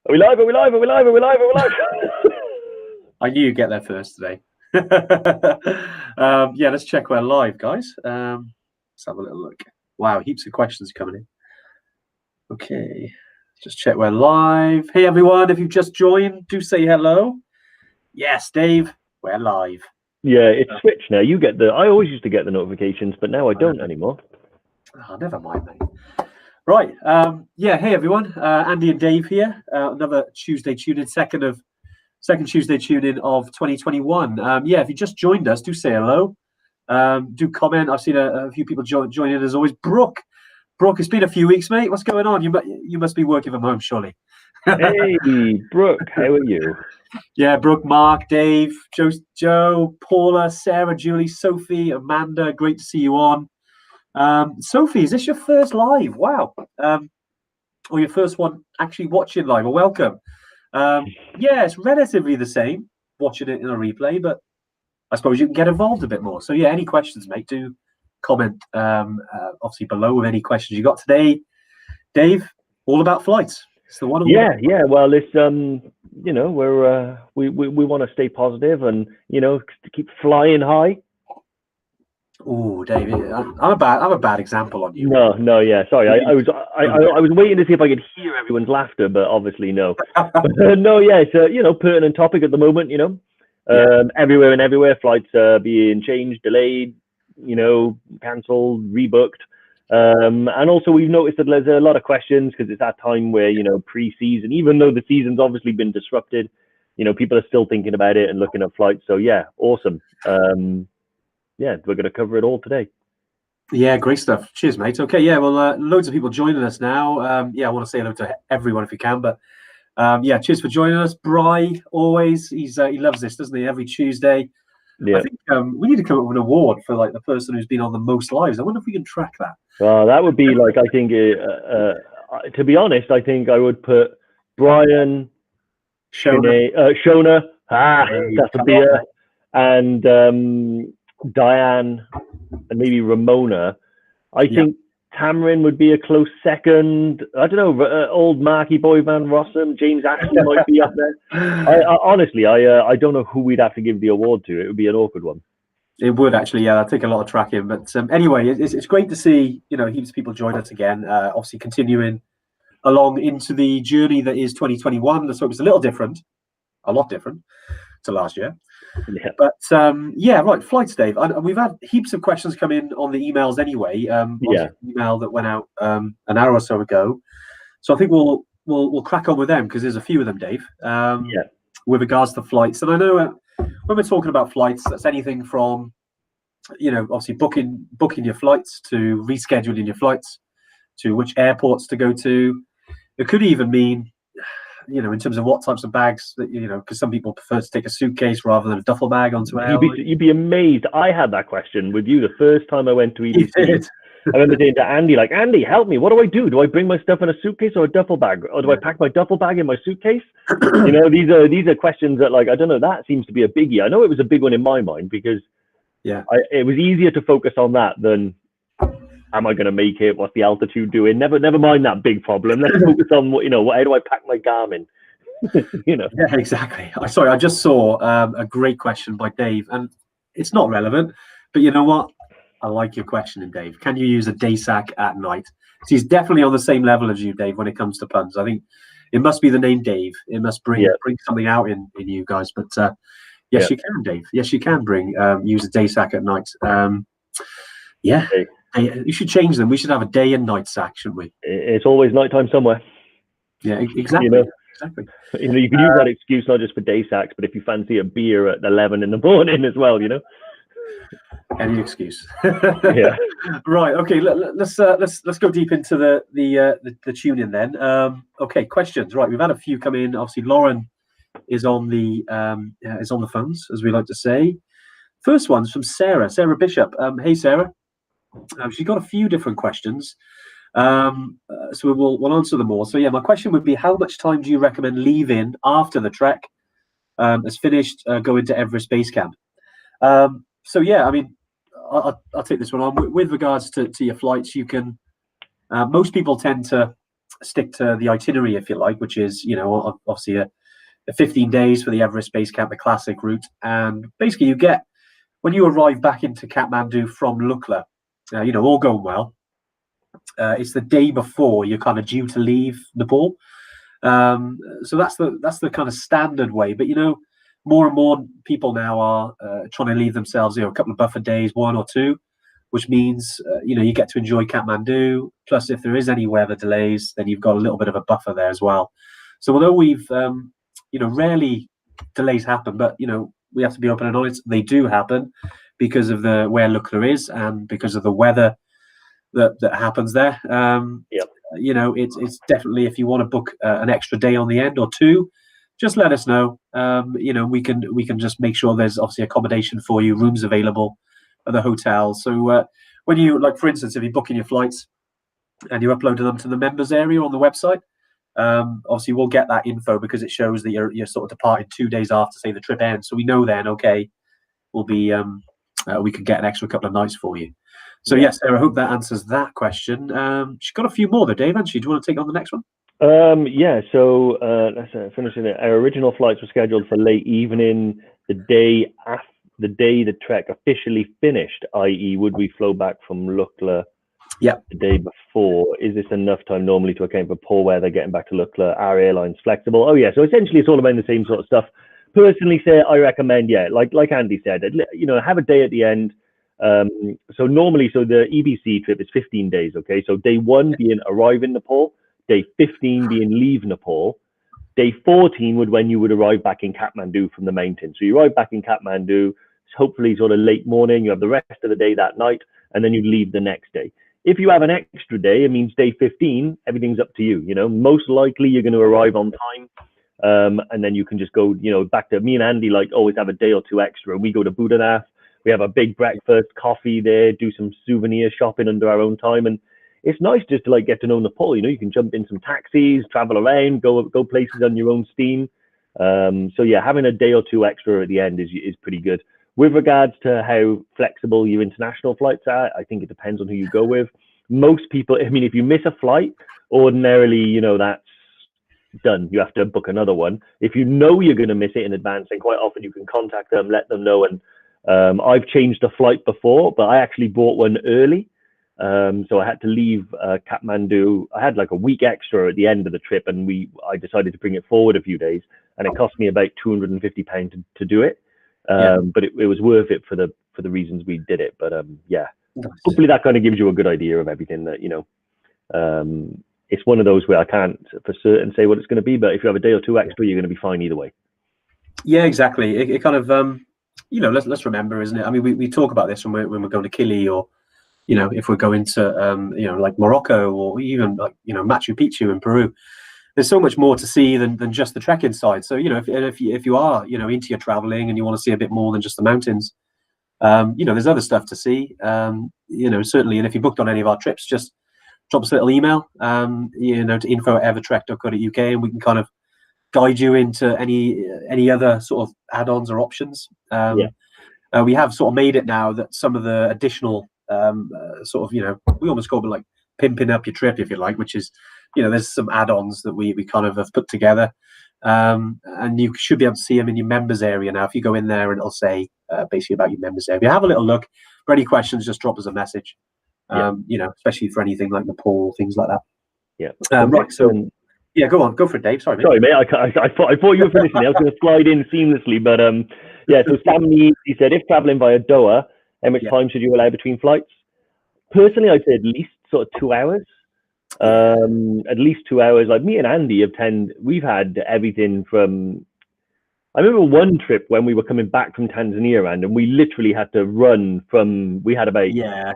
Are we live? Are we live? Are we live? Are we live? Are we live? I knew you'd get there first today. Yeah, let's check we're live, guys. Let's have a little look. Wow, heaps of questions coming in. Okay, just check we're live. Hey, everyone, if you've just joined, do say hello. Yes, Dave, we're live. Yeah, it's switched now. You get I always used to get the notifications, but now I don't anymore. Oh, never mind, mate. Right, yeah, hey, everyone. Andy and Dave here. Another Tuesday tune-in, second Tuesday tune-in of 2021. Yeah, if you just joined us, do say hello. Do comment. I've seen a few people join in as always. Brooke, it's been a few weeks, mate. What's going on? You must be working from home, surely. Hey, Brooke, how are you? Yeah, Brooke, Mark, Dave, Joe, Paula, Sarah, Julie, Sophie, Amanda. Great to see you on. Sophie, is this your first live? Wow. Or your first one actually watching live? Well, welcome. Yeah, it's relatively the same watching it in a replay, but I suppose you can get involved a bit more. So yeah, any questions, mate, do comment obviously below with any questions you got today. Dave, all about flights. It's the one. Yeah. Well, it's you know, we want to stay positive and to keep flying high. Oh, Dave, I'm a bad example on you. No, yeah. Sorry, I was waiting to see if I could hear everyone's laughter, but obviously no. No, yeah, it's a pertinent topic at the moment. Everywhere and everywhere, flights are being changed, delayed, cancelled, rebooked. And also we've noticed that there's a lot of questions because it's that time where pre-season, even though the season's obviously been disrupted, people are still thinking about it and looking at flights. So yeah, awesome. Yeah, we're going to cover it all today. Yeah, great stuff. Cheers, mate. Okay, yeah, well, loads of people joining us now. Yeah, I want to say hello to everyone if you can, but yeah, cheers for joining us. Bry, always, he loves this, doesn't he? Every Tuesday. Yeah. I think we need to come up with an award for like the person who's been on the most lives. I wonder if we can track that. Well, that would be like, I think, to be honest, I think I would put Brian, Shona, that's a beer, and Diane, and maybe Ramona. I think Tamarin would be a close second. I don't know, old Marky Boy Van Rossum, James Ashton might be up there. Honestly, I don't know who we'd have to give the award to. It would be an awkward one. It would actually, yeah. That'd take a lot of tracking, but anyway, it's great to see heaps of people join us again. Obviously, continuing along into the journey that is 2021. Let's hope it's a lot different to last year. Yeah. But yeah, right, flights, Dave. And we've had heaps of questions come in on the emails anyway. Email that went out an hour or so ago. So I think we'll crack on with them because there's a few of them, Dave. With regards to flights, and I know when we're talking about flights, that's anything from obviously booking your flights to rescheduling your flights to which airports to go to. It could even mean in terms of what types of bags that because some people prefer to take a suitcase rather than a duffel bag onto an airline. You'd be amazed. I had that question with you the first time I went to EDC. I remember saying to Andy, like, Andy, help me. What do I do? Do I bring my stuff in a suitcase or a duffel bag? Or do I pack my duffel bag in my suitcase? These are questions that, like, I don't know, that seems to be a biggie. I know it was a big one in my mind because it was easier to focus on that than am I going to make it? What's the altitude doing? Never mind that big problem. Let's focus on how do I pack my Garmin? Yeah, exactly. Sorry, I just saw a great question by Dave, and it's not relevant, but you know what? I like your question, Dave. Can you use a day sack at night? So he's definitely on the same level as you, Dave, when it comes to puns. I think it must be the name Dave. It must bring something out in you guys. But yes, you can, Dave. Yes, you can use a day sack at night. Yeah. You should change them. We should have a day and night sack, shouldn't we? It's always nighttime somewhere. Yeah, exactly. Exactly. You can use that excuse not just for day sacks, but if you fancy a beer at 11 in the morning as well. Any excuse. Yeah. Right. Okay. Let's go deep into the tune in then. Okay. Questions. Right. We've had a few come in. Obviously, Lauren is on the phones, as we like to say. First one's from Sarah Bishop. Hey, Sarah. She's got a few different questions, so we'll answer them all. So yeah, my question would be, how much time do you recommend leaving after the trek is finished, going to Everest Base Camp? So yeah, I mean, I'll take this one on. With regards to your flights, you can most people tend to stick to the itinerary, if you like, which is, you know, obviously a 15 days for the Everest Base Camp, the classic route. And basically you get, when you arrive back into Kathmandu from Lukla, you know, all going well, it's the day before you're kind of due to leave Nepal. So that's the kind of standard way. But, you know, more and more people now are trying to leave themselves, you know, a couple of buffer days, 1 or 2, which means, you know, you get to enjoy Kathmandu. Plus, if there is any weather delays, then you've got a little bit of a buffer there as well. So although we've, you know, rarely delays happen, but, you know, we have to be open and honest, they do happen because of where Lukla is and because of the weather that happens there. You know, it's definitely, if you want to book an extra day on the end or 2, just let us know. You know, we can just make sure there's obviously accommodation for you, rooms available at the hotel. So when you, like, for instance, if you're booking your flights and you're uploading them to the members area on the website, obviously we'll get that info because it shows that you're sort of departed 2 days after, say, the trip ends. So we know then, okay, we'll be we could get an extra couple of nights for you. So yes, Sarah, I hope that answers that question. She's got a few more though, Dave, hasn't she? Do you want to take on the next one? Yeah, so let's finish it. Our original flights were scheduled for late evening, the day the trek officially finished, i.e. would we flow back from Lukla the day before? Is this enough time normally to account for poor weather getting back to Lukla? Are airlines flexible? Oh yeah, so essentially it's all about the same sort of stuff. Personally, I recommend, like Andy said, you know, have a day at the end. So normally, the EBC trip is 15 days, okay? So day 1 being arrive in Nepal, day 15 being leave Nepal, day 14 when you would arrive back in Kathmandu from the mountain. So you arrive back in Kathmandu, hopefully sort of late morning, you have the rest of the day that night, and then you leave the next day. If you have an extra day, it means day 15, everything's up to you. You know, most likely you're going to arrive on time. And then you can just go, you know, back to, me and Andy like always have a day or 2 extra, and we go to Buddhanath. We have a big breakfast, coffee there, do some souvenir shopping under our own time. And it's nice just to like get to know Nepal. You know, you can jump in some taxis, travel around, go places on your own steam. So yeah, having a day or 2 extra at the end is pretty good. With regards to how flexible your international flights are, I think it depends on who you go with. Most people, I mean, if you miss a flight, ordinarily, you know, that's done. You have to book another one. If you know you're going to miss it in advance, then quite often you can contact them, let them know. And I've changed a flight before, but I actually bought one early. So I had to leave Kathmandu. I had like a week extra at the end of the trip, and I decided to bring it forward a few days, and it cost me about £250 to do it. But it was worth it for the reasons we did it. But yeah, hopefully that kind of gives you a good idea of everything that, you know. It's one of those where I can't for certain say what it's going to be, but if you have a day or 2 extra, you're going to be fine either way. Yeah, exactly. It kind of, you know, let's remember, isn't it? I mean, we talk about this when we're going to Kili, or, you know, if we're going to, you know, like Morocco, or even like, you know, Machu Picchu in Peru. There's so much more to see than just the trekking side. So, you know, if you are, you know, into your traveling and you want to see a bit more than just the mountains, you know, there's other stuff to see, you know, certainly. And if you booked on any of our trips, just drop us a little email, you know, to info@evertrek.co.uk, and we can kind of guide you into any other sort of add-ons or options. We have sort of made it now that some of the additional sort of, you know, we almost call it like pimping up your trip, if you like, which is, you know, there's some add-ons that we kind of have put together, and you should be able to see them in your members area now. If you go in there, and it'll say basically about your members area. Have a little look. For any questions, just drop us a message. You know, especially for anything like Nepal, things like that. Right. So, yeah, go on, go for it, Dave. Sorry, mate. I thought you were finishing. I was going to slide in seamlessly, but yeah. So Sam he said, if traveling via Doha, how much time should you allow between flights? Personally, I'd say at least sort of 2 hours. At least 2 hours. Like me and Andy we've had everything from. I remember one trip when we were coming back from Tanzania, and we literally had to run from. We had about an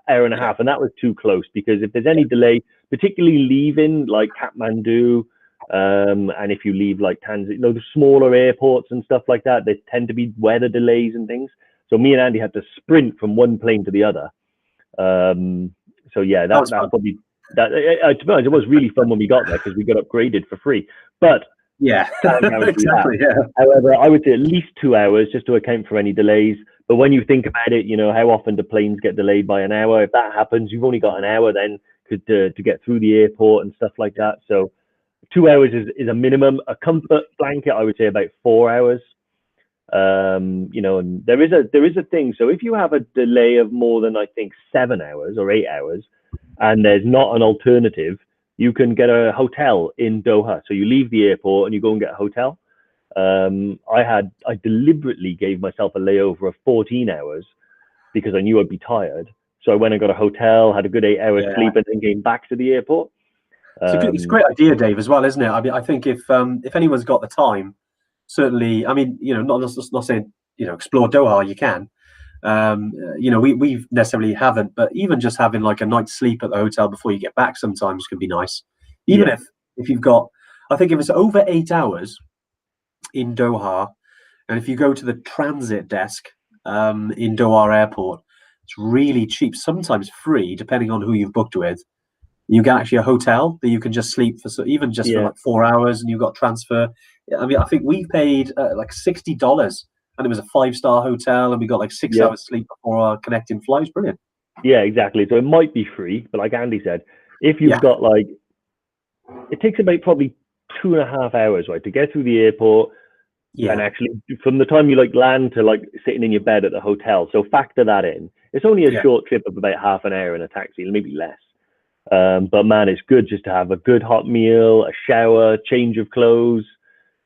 hour and a half, and that was too close, because if there's any delay, particularly leaving like Kathmandu, and if you leave like Tanzania, you know, the smaller airports and stuff like that, there tend to be weather delays and things. So me and Andy had to sprint from one plane to the other. So yeah, that's probably that. To be honest, it was really fun when we got there because we got upgraded for free. But yeah, exactly. Yeah. However, I would say at least 2 hours just to account for any delays. But when you think about it, you know, how often do planes get delayed by an hour? If that happens, you've only got an hour then, to get through the airport and stuff like that. So 2 hours is a minimum. A comfort blanket, I would say about 4 hours. You know, and there is a thing. So if you have a delay of more than, I think, 7 hours or 8 hours, and there's not an alternative, you can get a hotel in Doha. So you leave the airport and you go and get a hotel. I deliberately gave myself a layover of 14 hours because I knew I'd be tired. So I went and got a hotel, had a good 8 hours sleep, and then came back to the airport. It's a great idea, Dave, as well, isn't it? I mean, I think if anyone's got the time, certainly, I mean, you know, not saying, you know, explore Doha, you can. You know, we necessarily haven't, but even just having like a night's sleep at the hotel before you get back sometimes can be nice. Even if you've got, I think if it's over 8 hours in Doha, and if you go to the transit desk in Doha Airport, it's really cheap, sometimes free, depending on who you've booked with. You get actually a hotel that you can just sleep for, so even just for like 4 hours, and you've got transfer. I mean, I think we paid like $60, and it was a 5-star hotel, and we got like 6 hours sleep before our connecting flight. It was brilliant. Yeah, exactly. So it might be free, but like Andy said, if you've got like, it takes about probably 2.5 hours, right, to get through the airport. And actually, from the time you like land to like sitting in your bed at the hotel, so factor that in. It's only a short trip of about half an hour in a taxi, maybe less. But man, it's good just to have a good hot meal, a shower, change of clothes,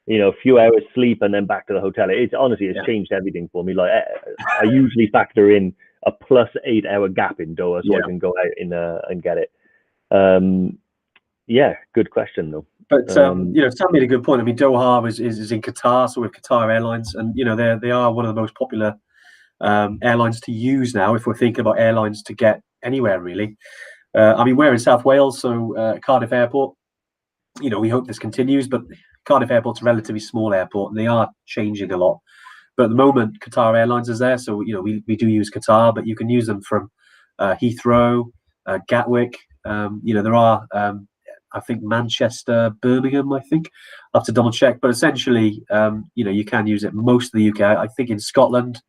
you know, a few hours sleep, and then back to the hotel. It's honestly, it's changed everything for me. Like I usually factor in a plus 8 hour gap in Doha so I can go out in and get it. Yeah, good question though. But you know, Sam made a good point. I mean, Doha is in Qatar, so with Qatar Airlines, and you know they are one of the most popular airlines to use now. If we're thinking about airlines to get anywhere, really. I mean, we're in South Wales, so Cardiff Airport. You know, we hope this continues, but Cardiff Airport's a relatively small airport, and they are changing a lot. But at the moment, Qatar Airlines is there, so you know we do use Qatar, but you can use them from Heathrow, Gatwick. You know, there are. I think Manchester, Birmingham, I think. I'll have to double check. But essentially, you know, you can use it most of the UK. I think in Scotland,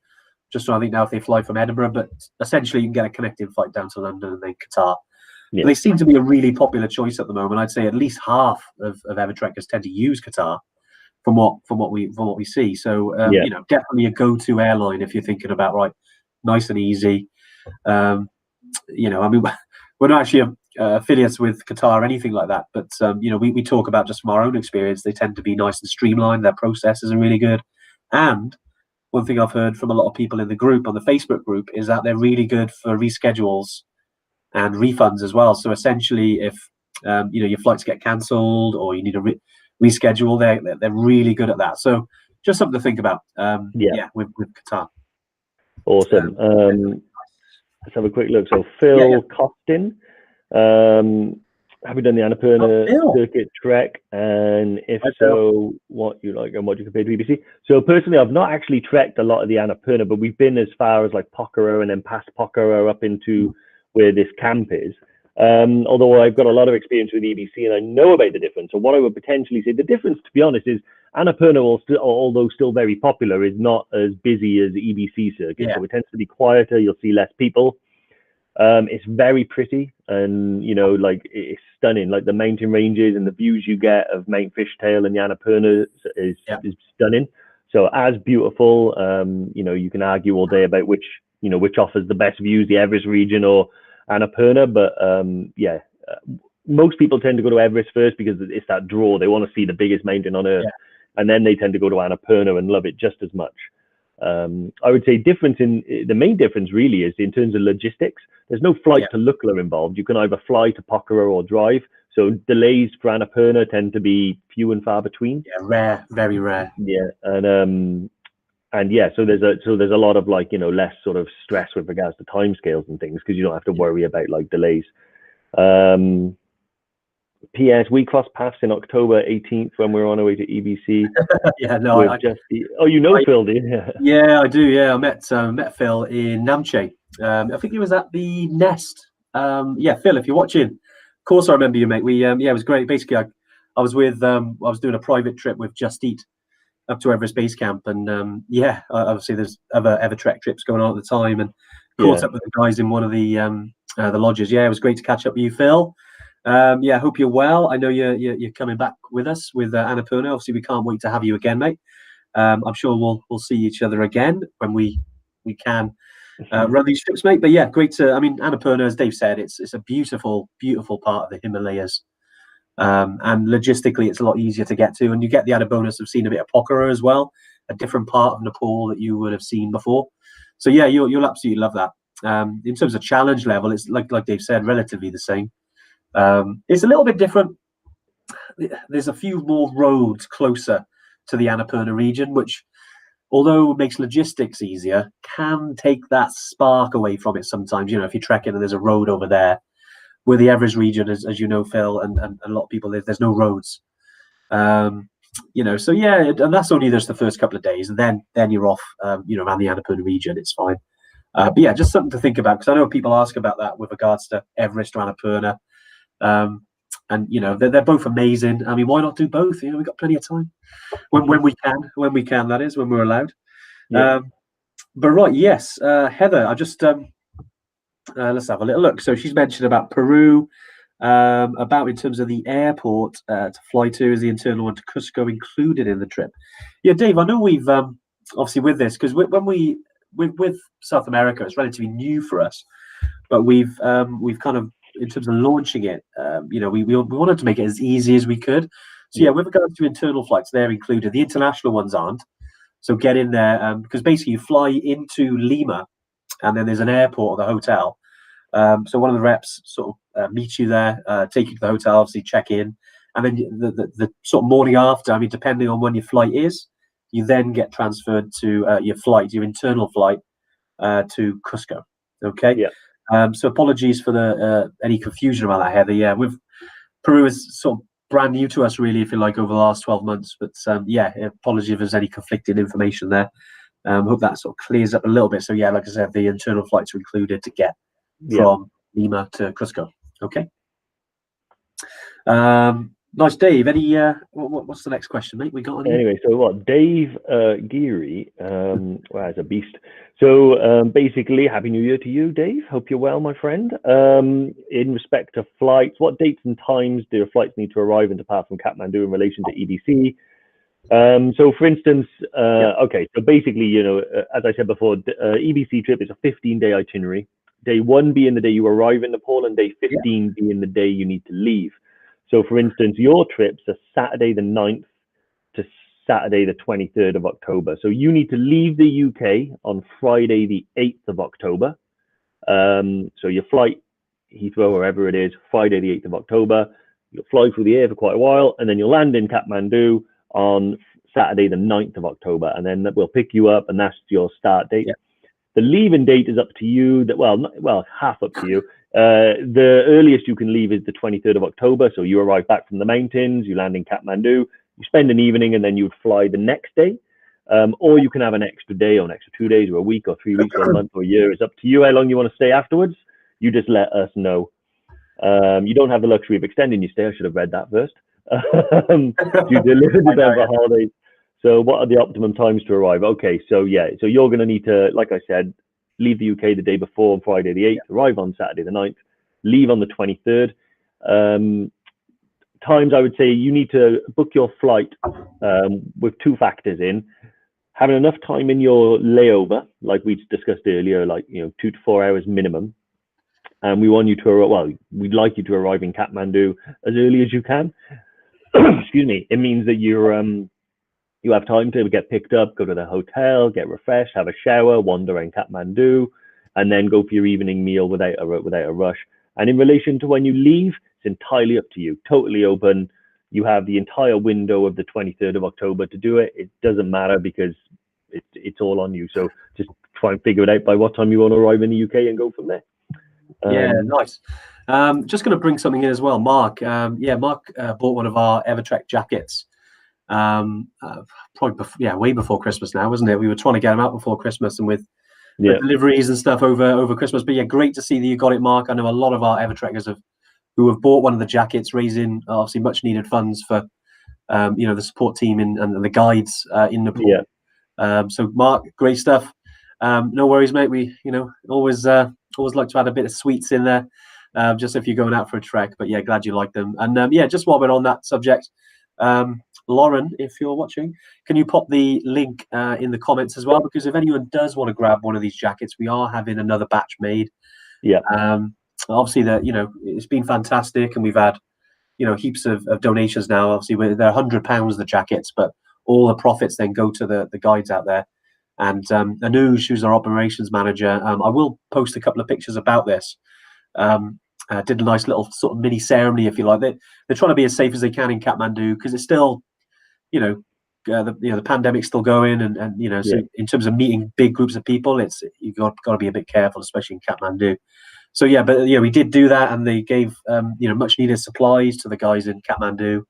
just trying to think now if they fly from Edinburgh, but essentially you can get a connecting flight down to London and then Qatar. Yeah. They seem to be a really popular choice at the moment. I'd say at least half of EverTrekkers tend to use Qatar from what we see. So you know, definitely a go-to airline if you're thinking about nice and easy. You know, I mean, we're not actually affiliates with Qatar or anything like that, but you know, we talk about just from our own experience. They tend to be nice and streamlined. Their processes are really good. And one thing I've heard from a lot of people in the group, on the Facebook group, is that they're really good for reschedules and refunds as well. So essentially, if you know, your flights get cancelled or you need to reschedule, they're really good at that. So just something to think about. With Qatar. Awesome. Let's have a quick look. So Phil Costin, have you done the Annapurna circuit trek? And if so, what you like and what you compare to EBC? So personally, I've not actually trekked a lot of the Annapurna, but we've been as far as like Pokhara and then past Pokhara up into where this camp is. Although I've got a lot of experience with EBC and I know about the difference. So what I would potentially say, the difference, to be honest, is Annapurna, although still very popular, is not as busy as EBC circuit. So it tends to be quieter. You'll see less people. It's very pretty, and you know, like it's stunning. Like the mountain ranges and the views you get of Mount Fishtail and the Annapurna is stunning. So as beautiful. You know, you can argue all day about which offers the best views, the Everest region or Annapurna, but most people tend to go to Everest first because it's that draw. They want to see the biggest mountain on Earth, and then they tend to go to Annapurna and love it just as much. I would say the main difference really is in terms of logistics. There's no flight to Lukla involved. You can either fly to Pokhara or drive. So delays for Annapurna tend to be few and far between. Yeah, rare, very rare. Yeah, and so there's a lot of like, you know, less sort of stress with regards to timescales and things because you don't have to worry about like delays. P.S. We crossed paths in October 18th when we were on our way to EBC. Phil, do you? Yeah, I do. Yeah, I met Phil in Namche. I think he was at the Nest. Phil, if you're watching, of course I remember you, mate. It was great. Basically, I was with I was doing a private trip with Just Eat up to Everest Base Camp, and obviously there's other EverTrek trips going on at the time, and caught up with the guys in one of the the lodges. Yeah, it was great to catch up with you, Phil. Yeah, I hope you're well. I know you're coming back with us with Annapurna. Obviously, we can't wait to have you again, mate. I'm sure we'll see each other again when we can run these trips, mate. But yeah, great to. I mean, Annapurna, as Dave said, it's a beautiful, beautiful part of the Himalayas, and logistically, it's a lot easier to get to. And you get the added bonus of seeing a bit of Pokhara as well, a different part of Nepal that you would have seen before. So yeah, you'll absolutely love that. In terms of challenge level, it's like Dave said, relatively the same. It's a little bit different. There's a few more roads closer to the Annapurna region, which, although makes logistics easier, can take that spark away from it sometimes. You know, if you're trekking and there's a road over there, where the Everest region, as you know, Phil, and a lot of people, there's no roads. You know, so yeah, and that's only just the first couple of days, and then you're off, you know, around the Annapurna region. It's fine. But yeah, just something to think about, because I know people ask about that with regards to Everest or Annapurna. And you know, they're both amazing. I mean, why not do both? You know, we've got plenty of time when we can. That is, when we're allowed. Yeah. But right, yes, Heather, I just let's have a little look. So she's mentioned about Peru, about in terms of the airport to fly to, is the internal one to Cusco included in the trip? Yeah, Dave, I know we've obviously with this, because when with South America, it's relatively new for us, but we've kind of, in terms of launching it, you know, we wanted to make it as easy as we could. So yeah, with regards to internal flights, they're included. The international ones aren't. So get in there, because basically you fly into Lima, and then there's an airport or the hotel. So one of the reps sort of meets you there, take you to the hotel, obviously check in, and then the sort of morning after, I mean, depending on when your flight is, you then get transferred to your internal flight to Cusco. Okay. Yeah. So apologies for the any confusion about that, Heather. Yeah, with Peru is sort of brand new to us, really, if you like, over the last 12 months. But yeah, apologies if there's any conflicting information there. Hope that sort of clears up a little bit. So yeah, like I said, the internal flights are included to get from Lima to Cusco. Okay. Nice, Dave. Any what's the next question, mate? We got any? Anyway, so what? Dave Geary, wow, it's a beast. So basically, Happy New Year to you, Dave. Hope you're well, my friend. In respect to flights, what dates and times do your flights need to arrive and depart from Kathmandu in relation to EDC? So for instance, okay, so basically, you know, as I said before, EBC trip is a 15-day itinerary. Day 1 being the day you arrive in Nepal, and day 15 being the day you need to leave. So for instance, your trips are Saturday the 9th to Saturday the 23rd of October. So you need to leave the UK on Friday the 8th of October. So your flight, Heathrow, wherever it is, Friday the 8th of October. You'll fly through the air for quite a while, and then you'll land in Kathmandu on Saturday the 9th of October. And then we'll pick you up, and that's your start date. The leaving date is up to you. Well, half up to you. The earliest you can leave is the 23rd of October. So you arrive back from the mountains, you land in Kathmandu, you spend an evening, and then you would fly the next day. Or you can have an extra day or an extra 2 days or a week or 3 weeks or a month or a year. It's up to you how long you want to stay afterwards. You just let us know. You don't have the luxury of extending your stay. I should have read that first. You deliver the holidays. So what are the optimum times to arrive? Okay, so yeah, so you're going to need to, like I said, leave the UK the day before on Friday the 8th, arrive on Saturday the 9th, leave on the 23rd. Times, I would say you need to book your flight with 2 factors in. Having enough time in your layover, like we discussed earlier, like, you know, 2 to 4 hours minimum. And we want you to, well, we'd like you to arrive in Kathmandu as early as you can. Excuse me. It means that you have time to get picked up, go to the hotel, get refreshed, have a shower, wander around Kathmandu, and then go for your evening meal without a rush. And in relation to when you leave, it's entirely up to you, totally open. You have the entire window of the 23rd of October to do it. It doesn't matter, because it's all on you. So just try and figure it out by what time you want to arrive in the UK and go from there. Yeah, nice. Just going to bring something in as well, Mark. Mark bought one of our EverTrek jackets. Probably way before Christmas now, wasn't it? We were trying to get them out before Christmas, and with the deliveries and stuff over Christmas. But yeah, great to see that you got it, Mark. I know a lot of our EverTrekkers who have bought one of the jackets, raising obviously much needed funds for the support team and the guides in Nepal. So Mark, great stuff. No worries, mate. We always Always like to add a bit of sweets in there, just if you're going out for a trek. But yeah, glad you like them. And yeah, just while we're on that subject, Lauren, if you're watching, can you pop the link in the comments as well? Because if anyone does want to grab one of these jackets, we are having another batch made. Yeah. Obviously, that it's been fantastic, and we've had heaps of donations now. Obviously, they're £100 the jackets, but all the profits then go to the guides out there. And 𝗪𝐥𝐢𝐠𝐡𝐭, who's our operations manager, I will post a couple of pictures about this. Did a nice little sort of mini ceremony, if you like. They're trying to be as safe as they can in Kathmandu, because it's still, the pandemic's still going, and so in terms of meeting big groups of people, you've got to be a bit careful, especially in Kathmandu. So yeah, but we did do that, and they gave much needed supplies to the guys in Kathmandu,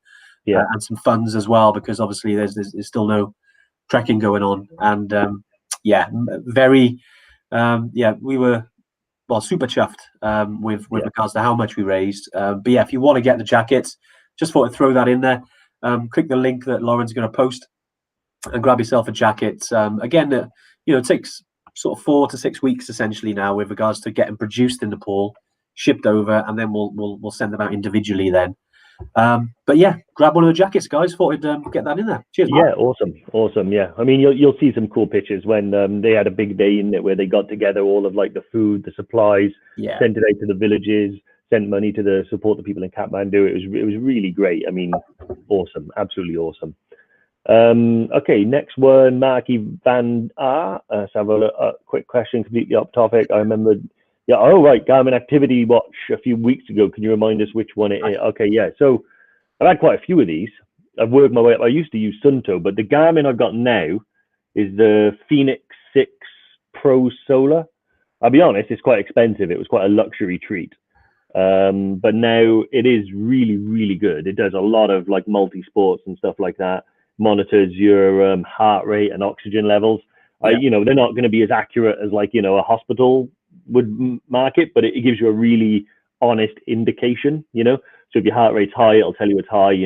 and some funds as well, because obviously there's still no trekking going on. And we were super chuffed with regards to how much we raised. But yeah, if you want to get the jackets, just thought I'd throw that in there. Click the link that Lauren's going to post and grab yourself a jacket. Again, it takes sort of 4 to 6 weeks essentially now with regards to getting produced in Nepal, shipped over, and then we'll send them out individually then. But yeah, grab one of the jackets, guys. Thought I'd get that in there. Cheers, Mark. Yeah, awesome. Yeah, I mean, you'll see some cool pictures when they had a big day in it where they got together all of like the food, the supplies, sent it out to the villages, sent money to support the people in Kathmandu. It was really great. I mean, awesome, absolutely awesome. Okay, next one, Marky Van R. Let's have a quick question, completely off topic. I remember. Yeah. Oh, right. Garmin Activity Watch a few weeks ago. Can you remind us which one it is? Okay. Yeah. So I've had quite a few of these. I've worked my way up. I used to use 𝗏𝗏, but the Garmin I've got now is the Fenix 6 Pro Solar. I'll be honest, it's quite expensive. It was quite a luxury treat. But now it is really, really good. It does a lot of like multi-sports and stuff like that. Monitors your heart rate and oxygen levels. They're not going to be as accurate as like, a hospital would mark it, but it gives you a really honest indication, So if your heart rate's high, it'll tell you it's high,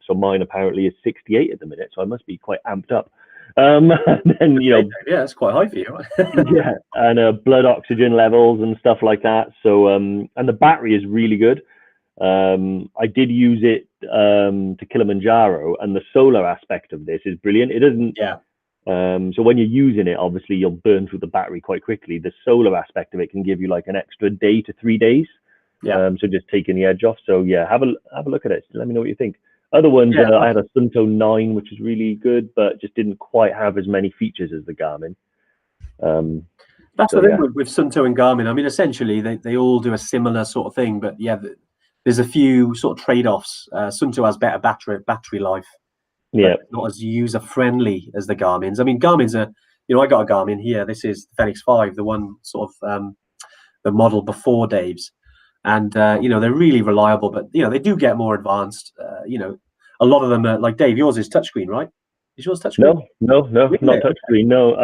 So mine apparently is 68 at the minute, so I must be quite amped up. And then, yeah, it's quite high for you, right? Yeah, and blood oxygen levels and stuff like that. So and the battery is really good. I did use it to Kilimanjaro, and the solar aspect of this is brilliant. It doesn't. Yeah. So when you're using it, obviously you'll burn through the battery quite quickly. The solar aspect of it can give you like an extra day to 3 days. Yeah. So just taking the edge off. So yeah, have a look at it. Let me know what you think. Other ones, I had a 𝗏𝗏 9, which is really good, but just didn't quite have as many features as the Garmin. That's the thing with 𝗏𝗏 and Garmin. I mean, essentially they all do a similar sort of thing, but yeah, there's a few sort of trade-offs. 𝗏𝗏 has better battery life. Yeah, not as user friendly as the Garmin's. I mean, Garmin's I got a Garmin here. This is the Fenix 5, the one sort of the model before Dave's, and they're really reliable. But they do get more advanced. A lot of them are like Dave. Yours is touchscreen, right? Is yours touchscreen? No, really? Not touchscreen. No,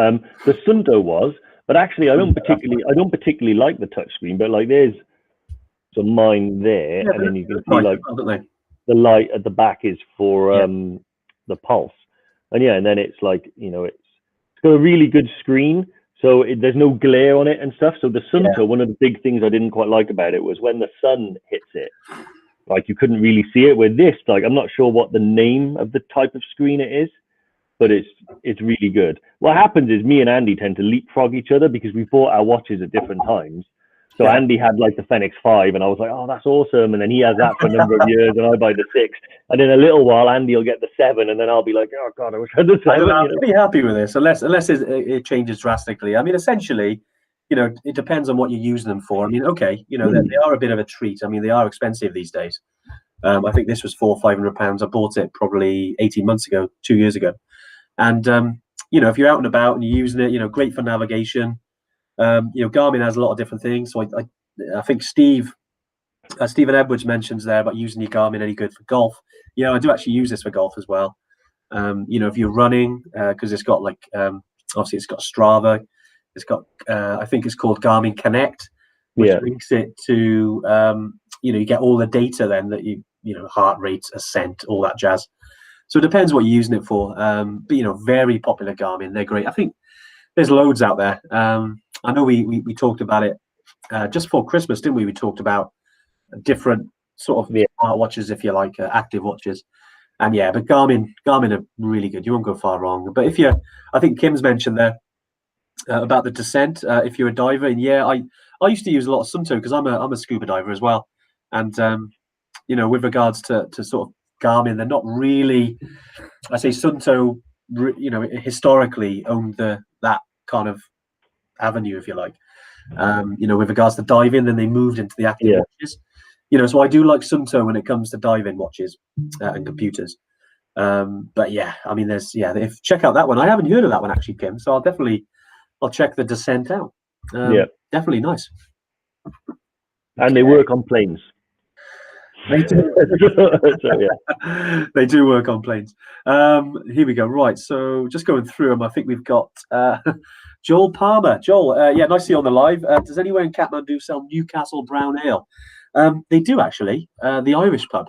the 𝗏𝗏 was, but actually I don't particularly like the touchscreen. But like there's some mine there, and then you can see like the light at the back is for the pulse, and then it's like it's got a really good screen, so there's no glare on it and stuff. So the 𝗏𝗏, one of the big things I didn't quite like about it was when the sun hits it, like you couldn't really see it. With this, like I'm not sure what the name of the type of screen it is, but it's really good. What happens is me and Andy tend to leapfrog each other because we bought our watches at different times. So Andy had like the Fenix 5, and I was like, oh, that's awesome. And then he has that for a number of years, and I buy the 6. And in a little while, Andy will get the 7, and then I'll be like, oh God, I wish I had the 7. I'm pretty happy with this, unless it changes drastically. I mean, essentially, it depends on what you're using them for. I mean, okay, they are a bit of a treat. I mean, they are expensive these days. I think this was £400 or £500. I bought it probably 18 months ago, 2 years ago. And if you're out and about and you're using it, great for navigation. Garmin has a lot of different things. So I think Stephen Edwards mentions there about using your Garmin any good for golf. I do actually use this for golf as well. If you're running, because it's got like obviously it's got Strava, it's got I think it's called Garmin Connect, which links it to you get all the data then that heart rate, ascent, all that jazz. So it depends what you're using it for. But very popular Garmin. They're great. I think there's loads out there. I know we talked about it just before Christmas, didn't we? We talked about different sort of smart watches, if you like, active watches. And yeah, but Garmin are really good. You won't go far wrong. But I think Kim's mentioned there about the descent. If you're a diver, and yeah, I used to use a lot of Suunto because I'm a scuba diver as well. And you know, with regards to sort of Garmin, they're not really. I say Suunto, you know, historically owned that kind of avenue, if you like. You know, with regards to diving, then they moved into the active watches. You know, so I do like Suunto when it comes to diving watches and computers. But yeah, I mean, if check out that one. I haven't heard of that one actually, Kim. So I'll check the Descent out. Definitely nice. And they work on planes. They do. So, yeah. They do work on planes. Here we go. Right. So just going through them, I think we've got Joel Palmer. Joel, yeah, nice to see you on the live. Does anyone in Kathmandu sell Newcastle Brown Ale? They do actually. The Irish pub.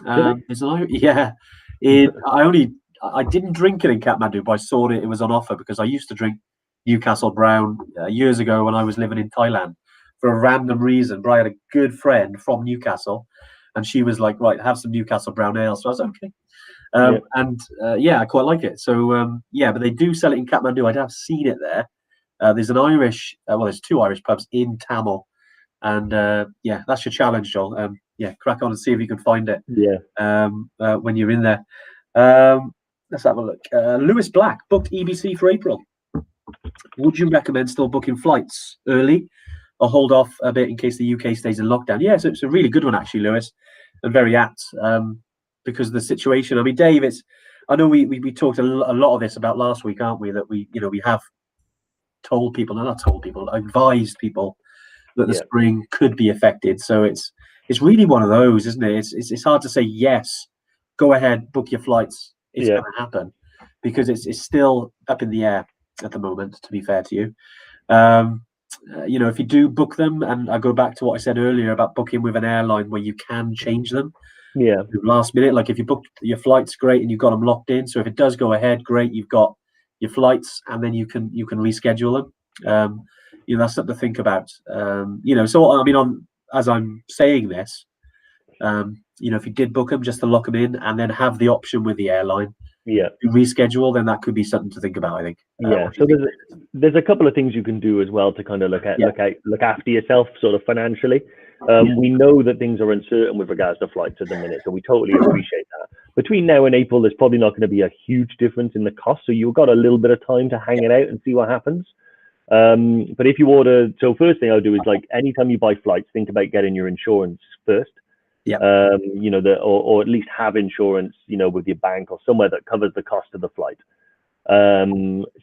There's an I didn't drink it in Kathmandu, but I saw it was on offer because I used to drink Newcastle Brown years ago when I was living in Thailand for a random reason. But I had a good friend from Newcastle, and she was like, "Right, have some Newcastle Brown Ale." So I was okay. And I quite like it. So but they do sell it in Kathmandu. I have seen it there. There's an Irish, there's two Irish pubs in Tamil. And that's your challenge, Joel. Crack on and see if you can find it. When you're in there. Let's have a look. Lewis Black booked EBC for April. Would you recommend still booking flights early, or hold off a bit in case the UK stays in lockdown? Yeah, so it's a really good one actually, Lewis, and very apt because of the situation. I mean, Dave, I know we talked a lot of this about last week, aren't we? That we have advised people that the spring could be affected. So it's really one of those, isn't it? It's hard to say yes, go ahead, book your flights. It's going to happen because it's still up in the air at the moment. To be fair to you, you know, if you do book them, and I go back to what I said earlier about booking with an airline where you can change them. Last minute, like if you booked your flights, great, and you've got them locked in. So if it does go ahead, great, you've got your flights, and then you can reschedule them. You know, that's something to think about. You know, so I mean, as I'm saying this, you know, if you did book them, just to lock them in, and then have the option with the airline, to reschedule, then that could be something to think about, I think. So there's a couple of things you can do as well to kind of look after yourself, sort of financially. We know that things are uncertain with regards to flights at the minute, so we totally appreciate that. Between now and April, there's probably not going to be a huge difference in the cost, so you've got a little bit of time to hang it out and see what happens. But if you order, so first thing I'll do is, like, anytime you buy flights, think about getting your insurance first. You know, or at least have insurance, you know, with your bank or somewhere that covers the cost of the flight.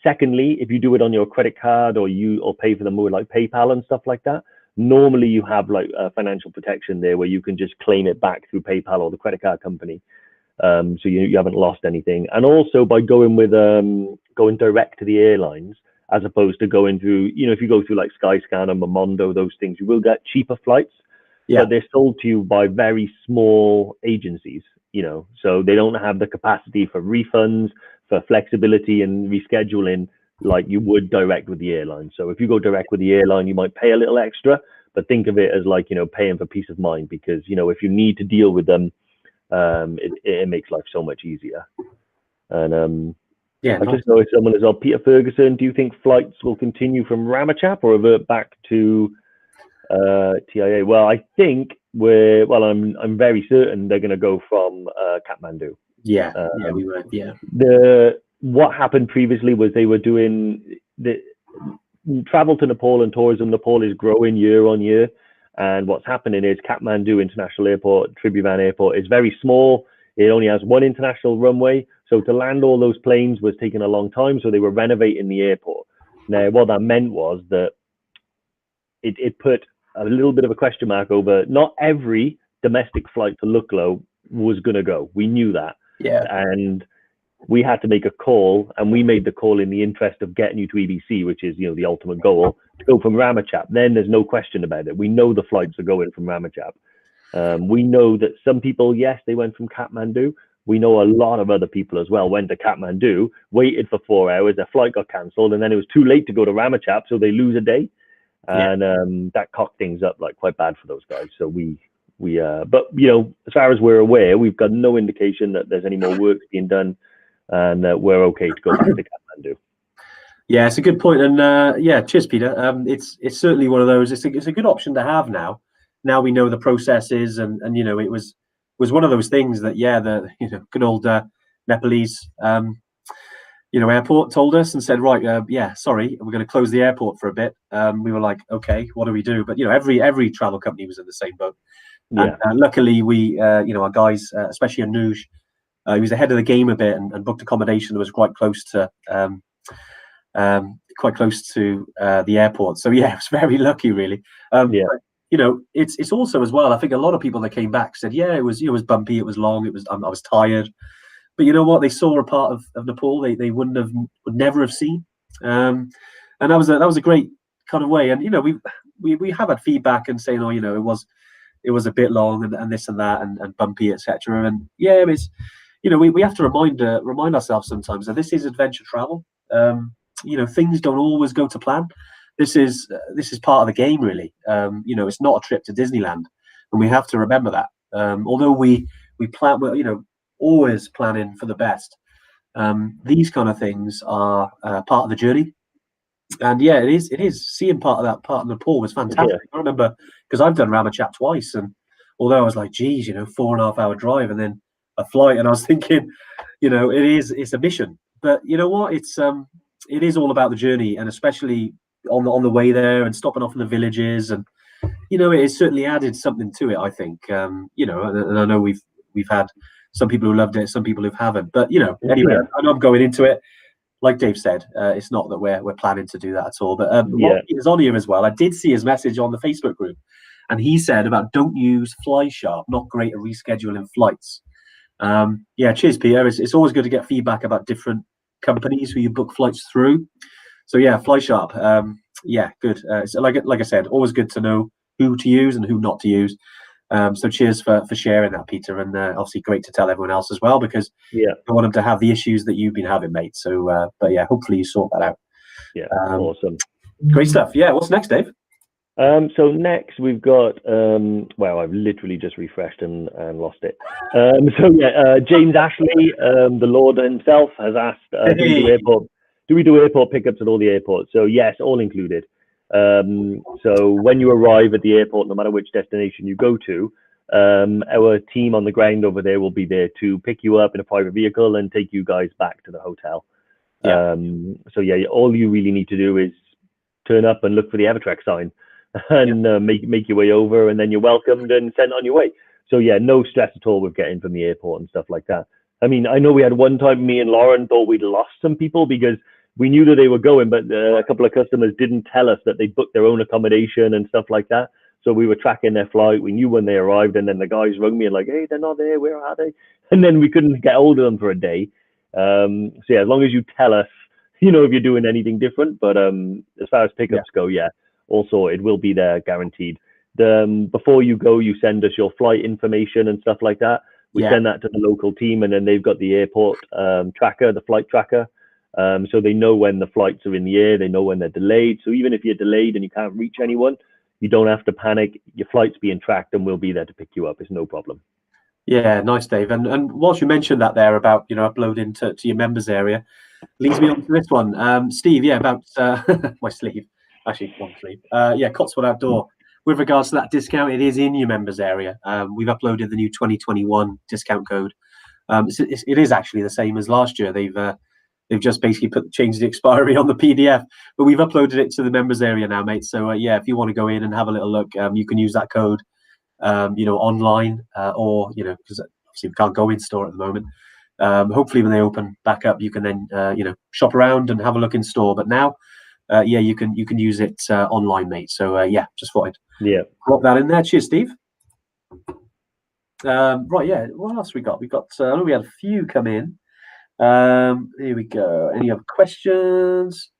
Secondly, if you do it on your credit card or pay for them with like PayPal and stuff like that, normally you have like financial protection there where you can just claim it back through PayPal or the credit card company. So you haven't lost anything. And also by going direct to the airlines, as opposed to going through, you know, if you go through like Skyscanner, Momondo, those things, you will get cheaper flights, but they're sold to you by very small agencies, you know, so they don't have the capacity for refunds, for flexibility and rescheduling like you would direct with the airline. So if you go direct with the airline, you might pay a little extra, but think of it as like, you know, paying for peace of mind, because, you know, if you need to deal with them, it makes life so much easier. And I just know someone as well, Peter Ferguson, do you think flights will continue from Ramachap or revert back to TIA? Well, I think I'm very certain they're going to go from Kathmandu. We were. What happened previously was they were doing the travel to Nepal and tourism. Nepal is growing year on year, and what's happening is Kathmandu International Airport, Tribhuvan Airport, is very small. It only has one international runway, so to land all those planes was taking a long time. So they were renovating the airport. Now, what that meant was that it put a little bit of a question mark over not every domestic flight to Lukla was going to go. We knew that. And we had to make a call, and we made the call in the interest of getting you to EBC, which is, you know, the ultimate goal, to go from Ramachap. Then there's no question about it. We know the flights are going from Ramachap. We know that some people, yes, they went from Kathmandu. We know a lot of other people as well went to Kathmandu, waited for 4 hours, their flight got cancelled, and then it was too late to go to Ramachap, so they lose a day. and that cocked things up like quite bad for those guys. So but you know, as far as we're aware, we've got no indication that there's any more work being done, and that we're okay to go back to Kathmandu. Yeah, it's a good point, and yeah, cheers, Peter. It's certainly one of those. It's a good option to have now. Now we know the processes, and you know, it was one of those things that the good old Nepalese airport told us and said, right, sorry, we're going to close the airport for a bit. We were like, okay, what do we do? But you know, every travel company was in the same boat. Yeah. And luckily, we our guys, especially 𝗪𝗏, he was ahead of the game a bit and booked accommodation that was quite close to the airport. So yeah, it was very lucky, really. But, you know, it's also as well, I think a lot of people that came back said, yeah, it was bumpy, it was long, I was tired. But you know what? They saw a part of Nepal they would never have seen, and that was a great kind of way. And you know, we have had feedback and saying, oh, you know, it was a bit long and this and that and bumpy, etc. And yeah, it's, you know, we have to remind ourselves sometimes that this is adventure travel. You know, things don't always go to plan. This is part of the game, really. You know, it's not a trip to Disneyland, and we have to remember that. Although we plan, you know, always planning for the best. These kind of things are part of the journey, and yeah, it is. Seeing part of Nepal was fantastic. Yeah. I remember, because I've done 𝗪𝗵𝗃 twice, and although I was like, geez, you know, 4.5 hour drive and then a flight, and I was thinking, you know, it's a mission. But you know what? It is all about the journey, and especially on the way there and stopping off in the villages, and you know, it has certainly added something to it, I think. You know, and I know we've had some people who loved it, some people who haven't. But you know, anyway, I know I'm going into it. Like Dave said, it's not that we're planning to do that at all. But Peter's on here as well. I did see his message on the Facebook group, and he said about don't use 𝗫𝗏, not great at rescheduling flights. Yeah, cheers, Peter. It's always good to get feedback about different companies who you book flights through. So yeah, 𝗫𝗏. Yeah, good. So like I said, always good to know who to use and who not to use. So cheers for sharing that, Peter, and obviously great to tell everyone else as well, because I want them to have the issues that you've been having, mate. So but yeah, hopefully you sort that out. Yeah, awesome. Great stuff. Yeah, what's next, Dave? So next we've got well, I've literally just refreshed and lost it. So yeah, James Ashley, the Lord himself, has asked, do we do airport pickups at all the airports? So yes, all included. So when you arrive at the airport, no matter which destination you go to, our team on the ground over there will be there to pick you up in a private vehicle and take you guys back to the hotel. So yeah, all you really need to do is turn up and look for the EverTrek sign and make your way over, and then you're welcomed and sent on your way. So yeah, no stress at all with getting from the airport and stuff like that. I mean, I know we had one time, me and Lauren thought we'd lost some people because we knew that they were going, but a couple of customers didn't tell us that they booked their own accommodation and stuff like that. So we were tracking their flight. We knew when they arrived, and then the guys rang me and like, hey, they're not there. Where are they? And then we couldn't get hold of them for a day. So yeah, as long as you tell us, you know, if you're doing anything different. But as far as pickups go, yeah, also it will be there, guaranteed. Before you go, you send us your flight information and stuff like that. We send that to the local team, and then they've got the airport tracker, the flight tracker. So they know when the flights are in the air, they know when they're delayed. So even if you're delayed and you can't reach anyone, you don't have to panic. Your flight's being tracked, and we'll be there to pick you up. It's no problem. Yeah, nice, Dave. And whilst you mentioned that there about, you know, uploading to your members area, leads me on to this one. Steve, yeah, about my sleeve, actually one sleeve. Yeah, 𝐶𝐿 Outdoor. With regards to that discount, it is in your members area. We've uploaded the new 2021 discount code. It is actually the same as last year. They've just basically changed the expiry on the PDF, but we've uploaded it to the members area now, mate. So yeah, if you want to go in and have a little look, you can use that code, you know, online, or, you know, because obviously we can't go in store at the moment. Hopefully when they open back up, you can then, you know, shop around and have a look in store. But now, yeah, you can use it online, mate. So yeah, just thought I'd drop that in there. Cheers, Steve. Right, yeah, what else we got? We got, I know we had a few come in. Here we go. Any other questions?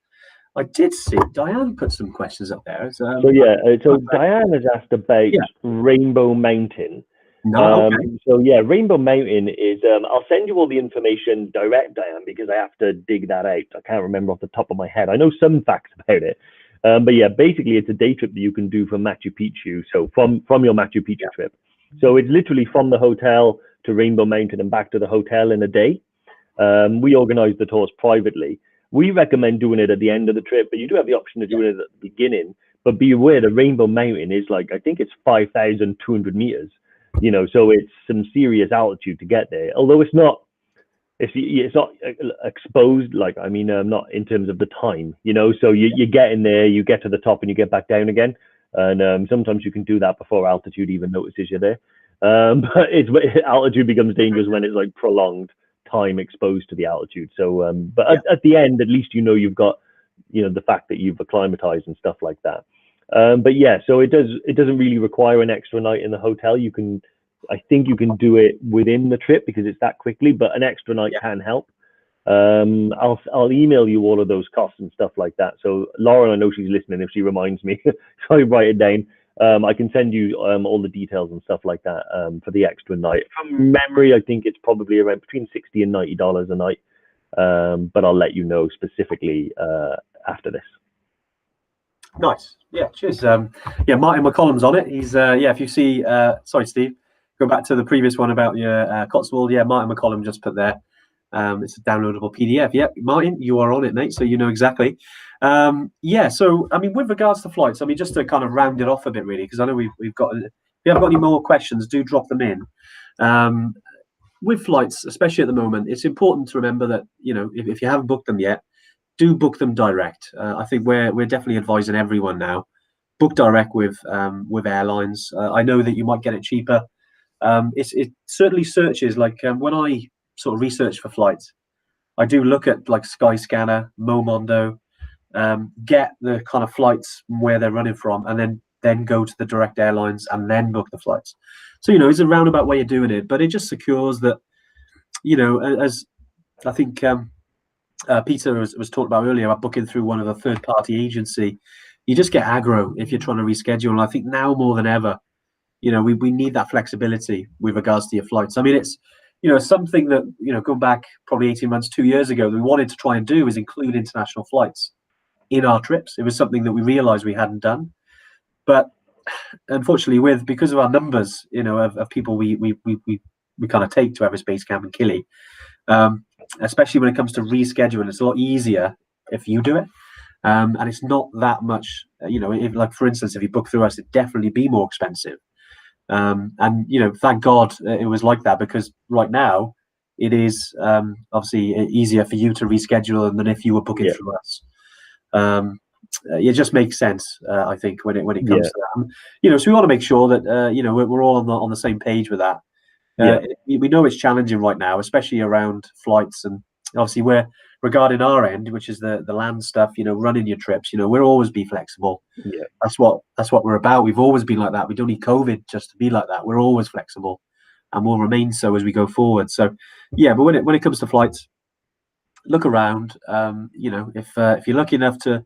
I did see Diane put some questions up there. So yeah, so Diane has asked about Rainbow Mountain. So yeah, Rainbow Mountain is, I'll send you all the information direct, Diane, because I have to dig that out. I can't remember off the top of my head. I know some facts about it. But yeah, basically it's a day trip that you can do from Machu Picchu. So from your Machu Picchu trip. So it's literally from the hotel to Rainbow Mountain and back to the hotel in a day. We organize the tours privately. We recommend doing it at the end of the trip, but you do have the option of doing it at the beginning. But be aware the Rainbow Mountain is like, I think it's 5,200 meters, you know, so it's some serious altitude to get there. Although it's not exposed, like, I mean, not in terms of the time, you know, so you get in there, you get to the top and you get back down again. And sometimes you can do that before altitude even notices you're there. But altitude becomes dangerous when it's like prolonged time exposed to the altitude. So, but at the end, at least, you know, you've got, you know, the fact that you've acclimatized and stuff like that. But yeah, so it doesn't really require an extra night in the hotel. I think you can do it within the trip because it's that quickly, but an extra night can help. I'll email you all of those costs and stuff like that. So Laura, I know she's listening if she reminds me, so I write it down. I can send you all the details and stuff like that for the extra night. From memory, I think it's probably around between $60 and $90 a night. But I'll let you know specifically after this. Nice. Yeah, cheers. Yeah, Martin McCollum's on it. He's if you see sorry, Steve, go back to the previous one about your Cotswold. Yeah, Martin McCollum just put there. It's a downloadable PDF. Yeah, Martin, you are on it, mate, so you know exactly. Yeah, so I mean, with regards to flights, I mean, just to kind of round it off a bit, really, because I know we've got. If you haven't got any more questions, do drop them in. With flights, especially at the moment, it's important to remember that, you know, if you haven't booked them yet, do book them direct. I think we're definitely advising everyone now, book direct with airlines. I know that you might get it cheaper. It certainly searches, like when I sort of research for flights, I do look at like Skyscanner, Momondo, get the kind of flights where they're running from, and then go to the direct airlines and then book the flights. So, you know, it's a roundabout way of doing it, but it just secures that, you know, as I think Peter was talking about earlier about booking through one of the third-party agency, you just get aggro if you're trying to reschedule. And I think now more than ever, you know, we need that flexibility with regards to your flights. I mean, it's, you know, something that, you know, going back probably 18 months, 2 years ago, that we wanted to try and do is include international flights in our trips. It was something that we realized we hadn't done. But unfortunately, because of our numbers, you know, of people we kind of take to Everest Base Camp and 𝐾𝐠, especially when it comes to rescheduling, it's a lot easier if you do it. And it's not that much, you know, if, like, for instance, if you book through us, it'd definitely be more expensive. And, you know, thank God it was like that, because right now it is obviously easier for you to reschedule than if you were booking through us. It just makes sense, I think, when it comes to that. You know, so we want to make sure that you know, we're all on the same page with that. We know it's challenging right now, especially around flights, and obviously we're regarding our end, which is the land stuff. You know, running your trips. You know, we'll always be flexible. Yeah, that's what we're about. We've always been like that. We don't need COVID just to be like that. We're always flexible, and we'll remain so as we go forward. So, yeah, but when it comes to flights, look around. You know, if you're lucky enough to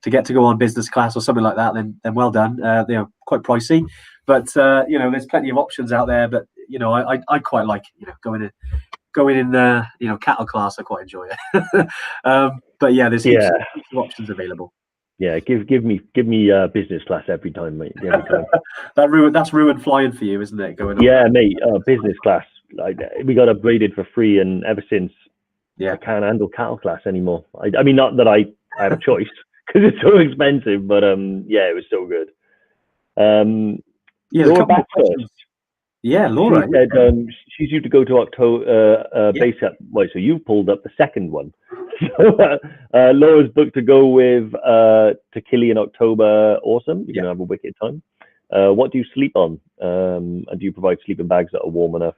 get to go on business class or something like that, then well done. They're quite pricey, but you know, there's plenty of options out there. But you know, I quite like, you know, going in the, you know, cattle class. I quite enjoy it. But yeah, there's heaps of options available. Yeah, give me business class every time, mate. Every time. That's ruined flying for you, isn't it? Going on. Yeah, mate. Business class, like, we got upgraded for free, and ever since, I can't handle cattle class anymore. I mean, not that I have a choice, because it's so expensive, but yeah, it was so good. Laura Baxter. Yeah, Laura. She said she's due to go to October base camp. Right, so you pulled up the second one. So, Laura's booked to go with to 𝐾𝐠 in October. Awesome. You're gonna have a wicked time. What do you sleep on? And do you provide sleeping bags that are warm enough?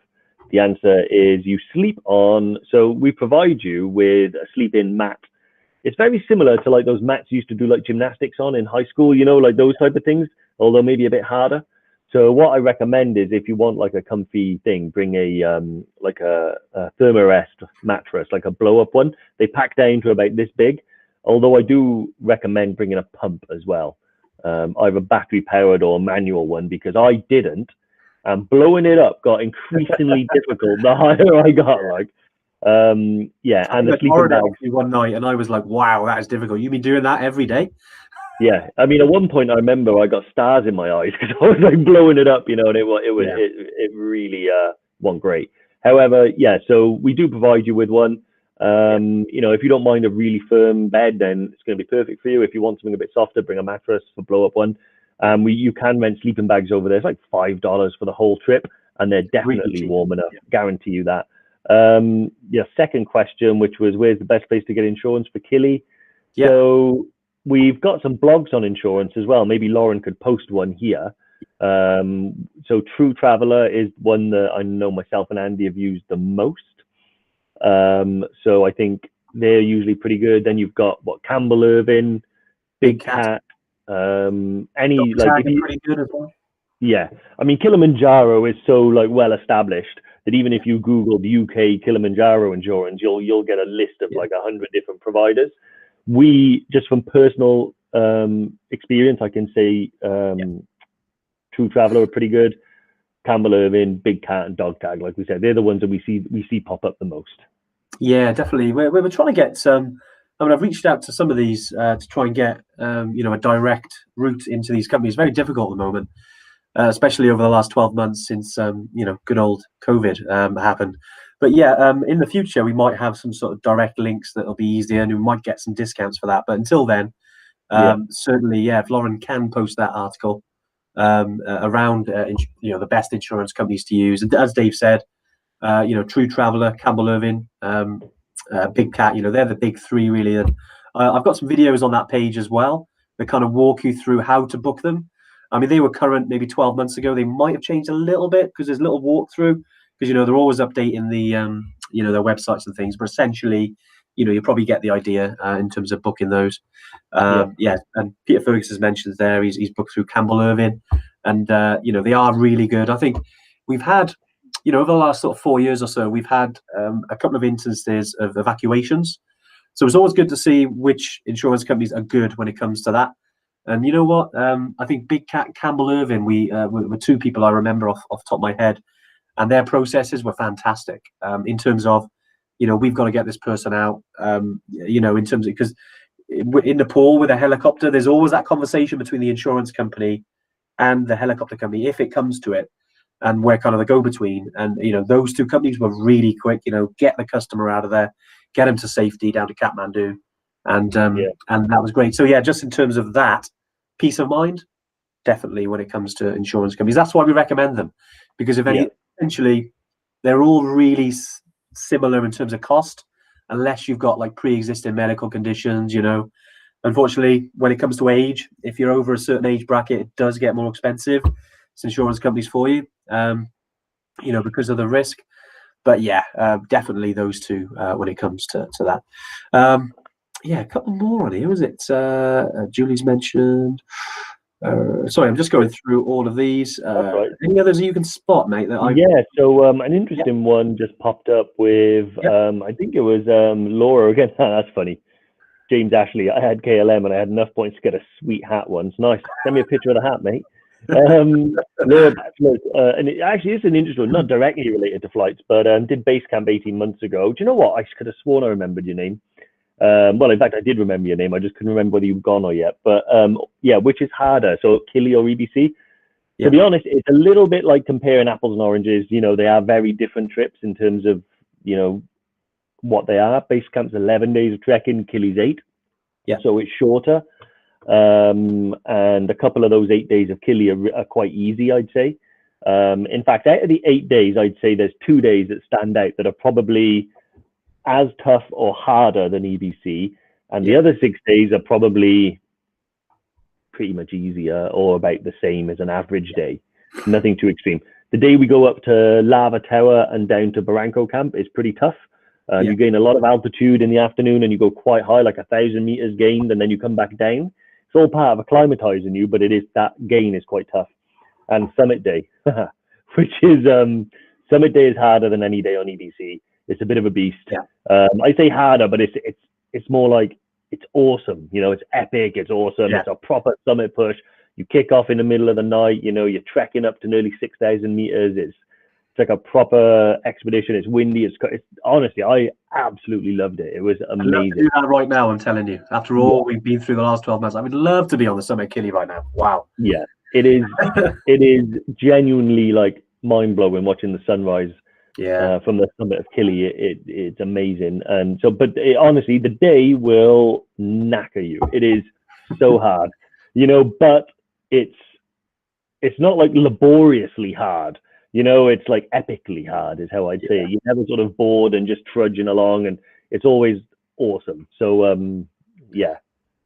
The answer is you sleep on. So we provide you with a sleep-in mat. It's very similar to like those mats you used to do like gymnastics on in high school, you know, like those type of things, although maybe a bit harder. So what I recommend is, if you want like a comfy thing, bring a like a Thermarest mattress, like a blow-up one. They pack down to about this big. Although I do recommend bringing a pump as well, either battery-powered or manual one, because I didn't, and blowing it up got increasingly difficult the higher I got. Like, and the sleeping bag. One night, and I was like, "Wow, that is difficult." You've been doing that every day? Yeah, I mean, at one point I remember I got stars in my eyes because I was like blowing it up, and it really wasn't great. However, yeah, so we do provide you with one. If you don't mind a really firm bed, then it's going to be perfect for you. If you want something a bit softer, bring a mattress for blow up one. You can rent sleeping bags over there. It's like $5 for the whole trip, and they're definitely warm enough. Guarantee you that. Your second question, which was where's the best place to get insurance for 𝐿𝐸? So we've got some blogs on insurance as well. Maybe Lauren could post one here. So True Traveller is one that I know myself and Andy have used the most. So I think they're usually pretty good. Then you've got 𝐵𝐾𝐵𝐿, Big Cat. Pretty good as well. Yeah, I mean Kilimanjaro is so well established that even if you Googled UK Kilimanjaro insurance, you'll get a list of 100 different providers. We just from personal experience, I can say True Traveller are pretty good. 𝐾𝐵𝐿, Big Cat, and Dog Tag, like we said, they're the ones that we see pop up the most. Yeah, definitely. We're trying to get some. I mean, I've reached out to some of these to try and get a direct route into these companies. Very difficult at the moment, especially over the last 12 months since good old COVID happened. But yeah, in the future we might have some sort of direct links that'll be easier, and we might get some discounts for that. But until then, certainly, if Lauren can post that article around the best insurance companies to use, and as Dave said, True Traveller, 𝐾𝐵𝐿, Big Cat, they're the big three really. And I've got some videos on that page as well that kind of walk you through how to book them. I mean, they were current maybe 12 months ago. They might have changed a little bit because there's a little walkthrough because they're always updating the their websites and things. But essentially, you probably get the idea in terms of booking those. And Peter Ferguson's mentions there. He's booked through 𝐾𝐵𝐿, and they are really good. I think we've had over the last sort of 4 years or so, we've had a couple of instances of evacuations. So it's always good to see which insurance companies are good when it comes to that. And you know what? I think Big Cat, 𝐾𝐵𝐿, we were two people I remember off the top of my head, and their processes were fantastic in terms of, we've got to get this person out, in terms of, because in Nepal with a helicopter, there's always that conversation between the insurance company and the helicopter company, if it comes to it. And we're kind of the go-between, and those two companies were really quick. Get the customer out of there, get them to safety down to Kathmandu, and that was great. So yeah, just in terms of that peace of mind, definitely when it comes to insurance companies, that's why we recommend them, because essentially they're all really similar in terms of cost, unless you've got pre-existing medical conditions. Unfortunately, when it comes to age, if you're over a certain age bracket, it does get more expensive. It's insurance companies for you, because of the risk. But yeah, definitely those two when it comes to that. A couple more on here. Was it Julie's mentioned? Sorry, I'm just going through all of these. Right. Any others you can spot, mate? So an interesting one just popped up with I think it was Laura again. That's funny. James Ashley. I had KLM and I had enough points to get a sweet hat once. Nice. Send me a picture of the hat, mate. Laura Bachelor, and it actually is an interesting one, not directly related to flights, but did base camp 18 months ago. Do you know what? I could have sworn I remembered your name. Well, in fact, I did remember your name. I just couldn't remember whether you've gone or yet. But which is harder? So 𝐿𝐸 or 𝗵𝐵𝐶? To be honest, it's a little bit like comparing apples and oranges. They are very different trips in terms of what they are. Base camp's 11 days of trekking. 𝐿𝐸's 8. So it's shorter. And a couple of those 8 days of 𝐿𝐸 are quite easy, I'd say. In fact, out of the 8 days, I'd say there's 2 days that stand out that are probably as tough or harder than 𝗵𝐵𝐶, and the other 6 days are probably pretty much easier or about the same as an average day. Nothing too extreme. The day we go up to Lava Tower and down to Barranco Camp is pretty tough. You gain a lot of altitude in the afternoon, and you go quite high, like 1,000 meters gained, and then you come back down. It's all part of acclimatizing you, but that gain is quite tough. And Summit Day, which is Summit Day is harder than any day on 𝗵𝐵𝐶. It's a bit of a beast. I say harder, but it's more like it's awesome. It's epic. It's awesome. It's a proper summit push. You kick off in the middle of the night. You're trekking up to nearly 6,000 meters. It's like a proper expedition. It's windy. It's honestly, I absolutely loved it. It was I'd love amazing. to do that right now, I'm telling you. After all we've been through the last 12 months, I would love to be on the summit Killy right now. Wow. Yeah, it is. It is genuinely like mind blowing watching the sunrise. Yeah. From the summit of Killy. It's amazing. And so, but honestly, the day will knacker you. It is so hard, you know. But it's not like laboriously hard. You know, it's like epically hard is how I'd say it. You're never sort of bored and just trudging along, and it's always awesome. So yeah.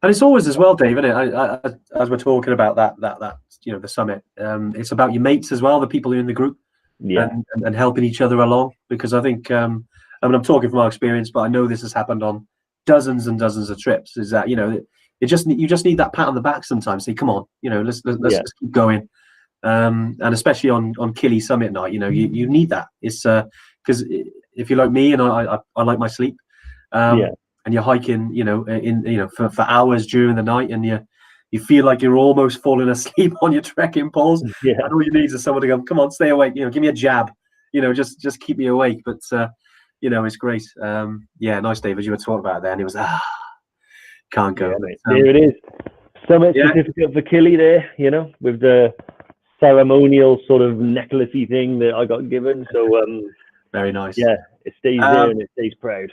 And it's always as well, Dave, isn't it? As we're talking about that you know, the summit, it's about your mates as well, the people who are in the group, and helping each other along. Because I think, I mean, I'm talking from our experience, but I know this has happened on dozens and dozens of trips. Is that, you know, you just need that pat on the back sometimes. Say, come on, you know, let's keep going. And especially on Killy Summit night, you know, you need that. It's because if you're like me, and I like my sleep, and you're hiking, you know, for hours during the night, and you feel like you're almost falling asleep on your trekking poles, and all you need is someone to go, come on, stay awake, you know, give me a jab, you know, just keep me awake. But you know, it's great. Yeah, nice, David. You were talking about it there, and it was can't go. There it is. Summit certificate for Killy there, you know, with the ceremonial sort of necklacey thing that I got given. So very nice. Yeah, it stays there and it stays proud.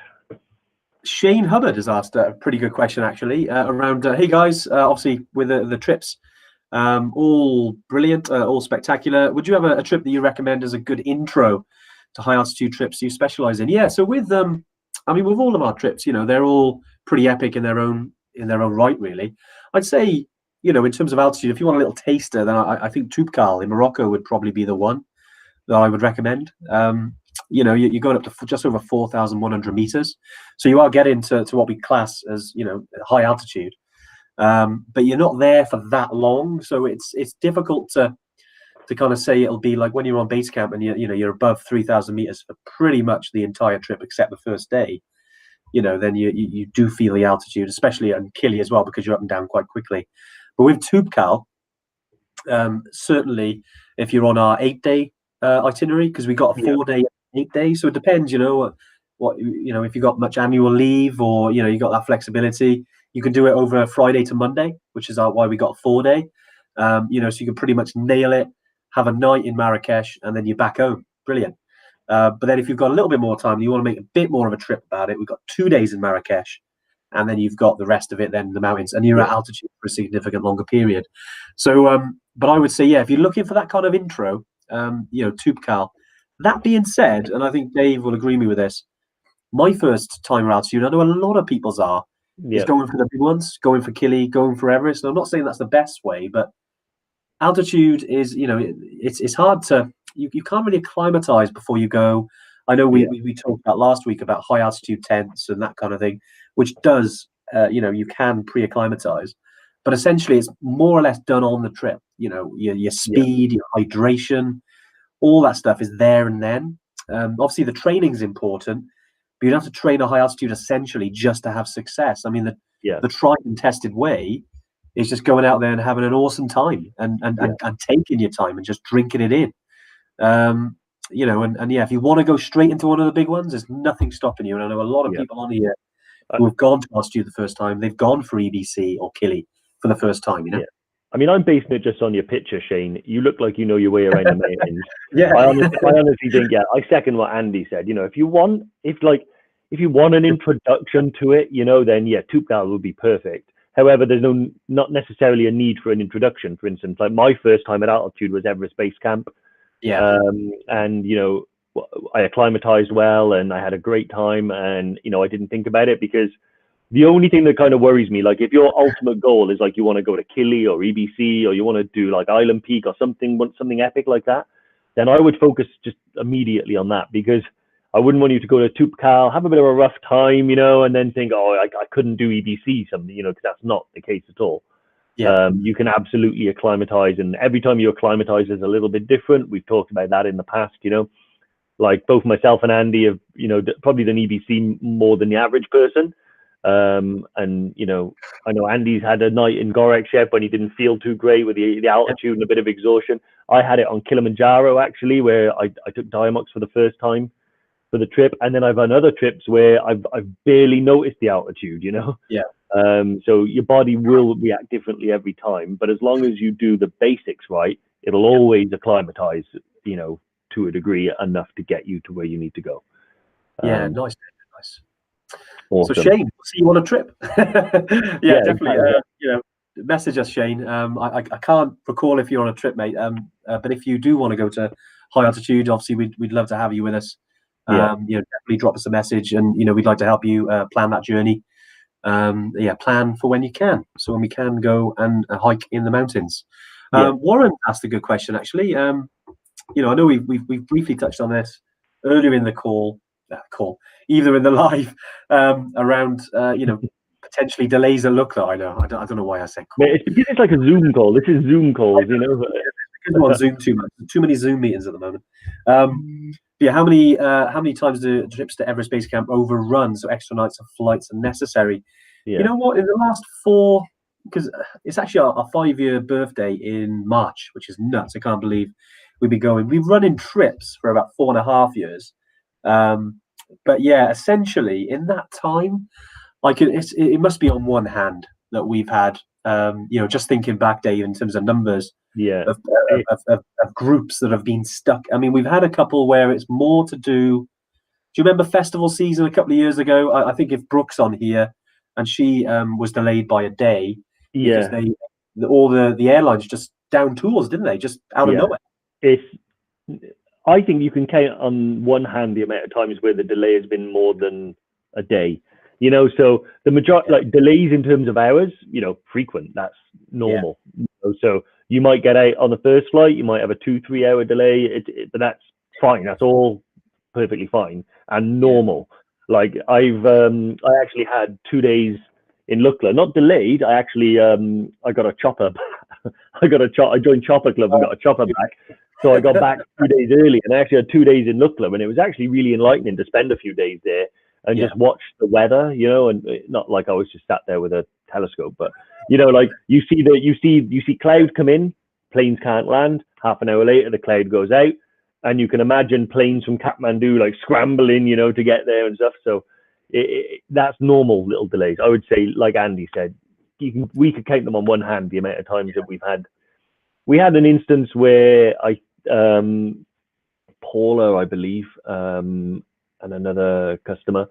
Shane Hubbard has asked a pretty good question actually around hey guys, obviously with the trips, all brilliant, all spectacular. Would you have a trip that you recommend as a good intro to high altitude trips you specialize in? Yeah, so with I mean, with all of our trips, you know, they're all pretty epic in their own right, really. I'd say, you know, in terms of altitude, if you want a little taster, then I think 𝗪𝗏 in Morocco would probably be the one that I would recommend. You know, you're going up to just over 4,100 meters, so you are getting to what we class as, you know, high altitude, but you're not there for that long, so it's difficult to kind of say it'll be like when you're on base camp and you're above 3,000 meters for pretty much the entire trip except the first day. You know, then you do feel the altitude, especially on Killy as well, because you're up and down quite quickly. But with 𝗪𝗏, certainly if you're on our 8-day itinerary, because we got a 4-day, 8 days, so it depends, you know, what you know, if you got much annual leave, or you know, you got that flexibility, you can do it over Friday to Monday, which is why we got a 4-day. You know, so you can pretty much nail it, have a night in Marrakesh, and then you're back home. Brilliant. But then if you've got a little bit more time and you want to make a bit more of a trip about it, we've got 2 days in Marrakesh, and then you've got the rest of it then in the mountains, and you're at altitude for a significant longer period. So but I would say, yeah, if you're looking for that kind of intro, you know, 𝗪𝗏. That being said, and I think Dave will agree with me with this, my first time altitude, I know a lot of people's is going for the big ones, going for Killy, going for Everest. And I'm not saying that's the best way, but altitude is, you know, it's hard to, you can't really acclimatize before you go. I know we talked about last week about high altitude tents and that kind of thing, which does, you know, you can pre-acclimatize, but essentially it's more or less done on the trip. You know, your speed, your hydration, all that stuff is there and then. Obviously the training is important, but you don't have to train a high altitude essentially just to have success. I mean, the tried and tested way is just going out there and having an awesome time and taking your time and just drinking it in. You know, and yeah, if you want to go straight into one of the big ones, there's nothing stopping you. And I know a lot of people on here who have gone to altitude the first time, they've gone for EBC or Killy for the first time, you know. I mean, I'm basing it just on your picture, Shane. You look like you know your way around the mountains. I honestly think, I second what Andy said. You know, if you want an introduction to it, you know, then 𝗪𝗏 would be perfect. However, there's not necessarily a need for an introduction. For instance, like my first time at altitude was Everest Base Camp. And you know, I acclimatized well and I had a great time, and you know, I didn't think about it, because the only thing that kind of worries me, like if your ultimate goal is like you want to go to Killy or EBC, or you want to do like Island Peak or something epic like that, then I would focus just immediately on that, because I wouldn't want you to go to 𝗪𝗏, have a bit of a rough time, you know, and then think, oh, I couldn't do EBC something, you know, because that's not the case at all. You can absolutely acclimatize, and every time you acclimatize is a little bit different. We've talked about that in the past, you know, like both myself and Andy have, you know, probably done EBC more than the average person. And you know, I know Andy's had a night in 𝗁𝗏𝘅 when he didn't feel too great with the altitude and a bit of exhaustion. I had it on Kilimanjaro actually, where I took Diamox for the first time for the trip, and then I've done other trips where I've barely noticed the altitude, you know. Yeah. So your body will react differently every time, but as long as you do the basics right, it'll always acclimatize, you know, to a degree enough to get you to where you need to go. Yeah, nice. Awesome. So Shane, we'll see you on a trip. yeah, definitely. Exactly. You know, message us, Shane. I can't recall if you're on a trip, mate. But if you do want to go to high altitude, obviously we'd love to have you with us. You know, definitely drop us a message, and you know, we'd like to help you plan that journey. Plan for when you can, so when we can go and hike in the mountains. Warren asked a good question, actually. You know, I know we've briefly touched on this earlier in the call, either in the live, around you know, potentially delays at 𝗪𝗏. I know, I don't know why I said call. It's because it's like a Zoom call. This is Zoom calls, you know. Because we're on Zoom too much. Too many Zoom meetings at the moment. Yeah, how many times do trips to Everest Base Camp overrun, so extra nights of flights are necessary? You know what? In the last 4, because it's actually our 5-year birthday in March, which is nuts. I can't believe we've been going. We've run in trips for about 4.5 years. But yeah, essentially in that time, it must be on one hand that we've had, you know, just thinking back, Dave, in terms of numbers, of groups that have been stuck. I mean, we've had a couple where it's more to do. Do you remember festival season a couple of years ago? I think if Brooke's on here, and she was delayed by a day because all the airlines just down tools, didn't they? Just out of nowhere. I think you can count on one hand the amount of times where the delay has been more than a day. You know, so the majority, like delays in terms of hours, you know, frequent. That's normal. You know, so you might get out on the first flight, you might have a 2-3 hour delay, but that's fine. That's all perfectly fine and normal. Like I actually had 2 days in 𝗪𝗏, not delayed. I actually I got a chopper. I joined Chopper Club and got a chopper back. So I got back 2 days early, and I actually had 2 days in 𝗪𝗏, and it was actually really enlightening to spend a few days there and just watch the weather, you know, and not like I was just sat there with a telescope, but you know, like you see cloud come in, planes can't land. Half an hour later, the cloud goes out, and you can imagine planes from Kathmandu like scrambling, you know, to get there and stuff. So that's normal little delays. I would say, like Andy said, we could count them on one hand the amount of times that we've had. We had an instance where Paula, I believe, and another customer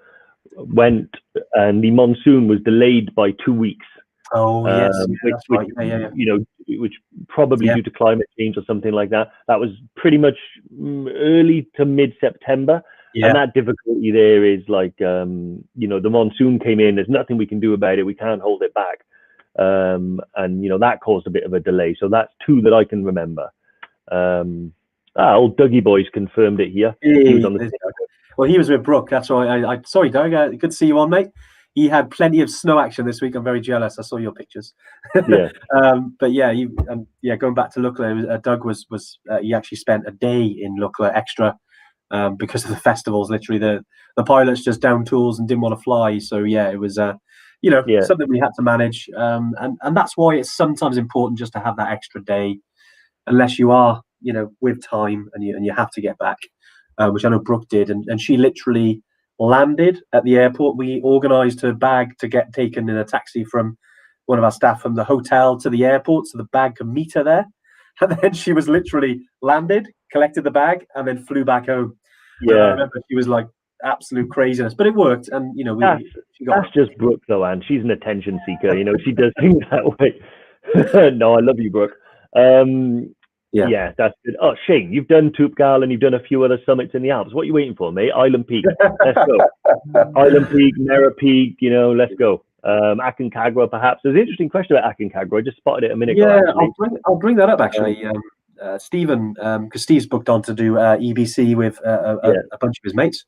went, and the monsoon was delayed by 2 weeks. Oh yes, which, you know, which probably due to climate change or something like that. That was pretty much early to mid-September, and that difficulty there is like, you know, the monsoon came in. There's nothing we can do about it. We can't hold it back, and you know, that caused a bit of a delay. So that's 2 that I can remember. Old Dougie Boys confirmed it here. He was on the well, he was with Brooke. That's why. Sorry, Doug. Good to see you on, mate. He had plenty of snow action this week. I'm very jealous. I saw your pictures. But yeah, going back to 𝗪𝗏, Doug was he actually spent a day in 𝗪𝗏 extra because of the festivals. Literally, the pilots just down tools and didn't want to fly. So yeah, it was you know, something we had to manage. And that's why it's sometimes important just to have that extra day, unless you are, you know, with time and you have to get back, which I know Brooke did, and she literally landed at the airport. We organised her bag to get taken in a taxi from one of our staff from the hotel to the airport, so the bag could meet her there. And then she was literally landed, collected the bag, and then flew back home. And I remember she was like absolute craziness, but it worked. And you know, that's just Brooke though, and she's an attention seeker. You know, she does things that way. No, I love you, Brooke. Yeah, that's good. Oh, Shane, you've done 𝗵𝗏 and you've done a few other summits in the Alps. What are you waiting for, mate? Island Peak. Let's go. Island Peak, Mera Peak, you know, let's go. 𝐴𝐵𝐴𝐶𝐵, perhaps. There's an interesting question about 𝐴𝐵𝐴𝐶𝐵. I just spotted it a minute ago. Yeah, I'll bring that up, actually. Stephen, because Steve's booked on to do EBC with a bunch of his mates.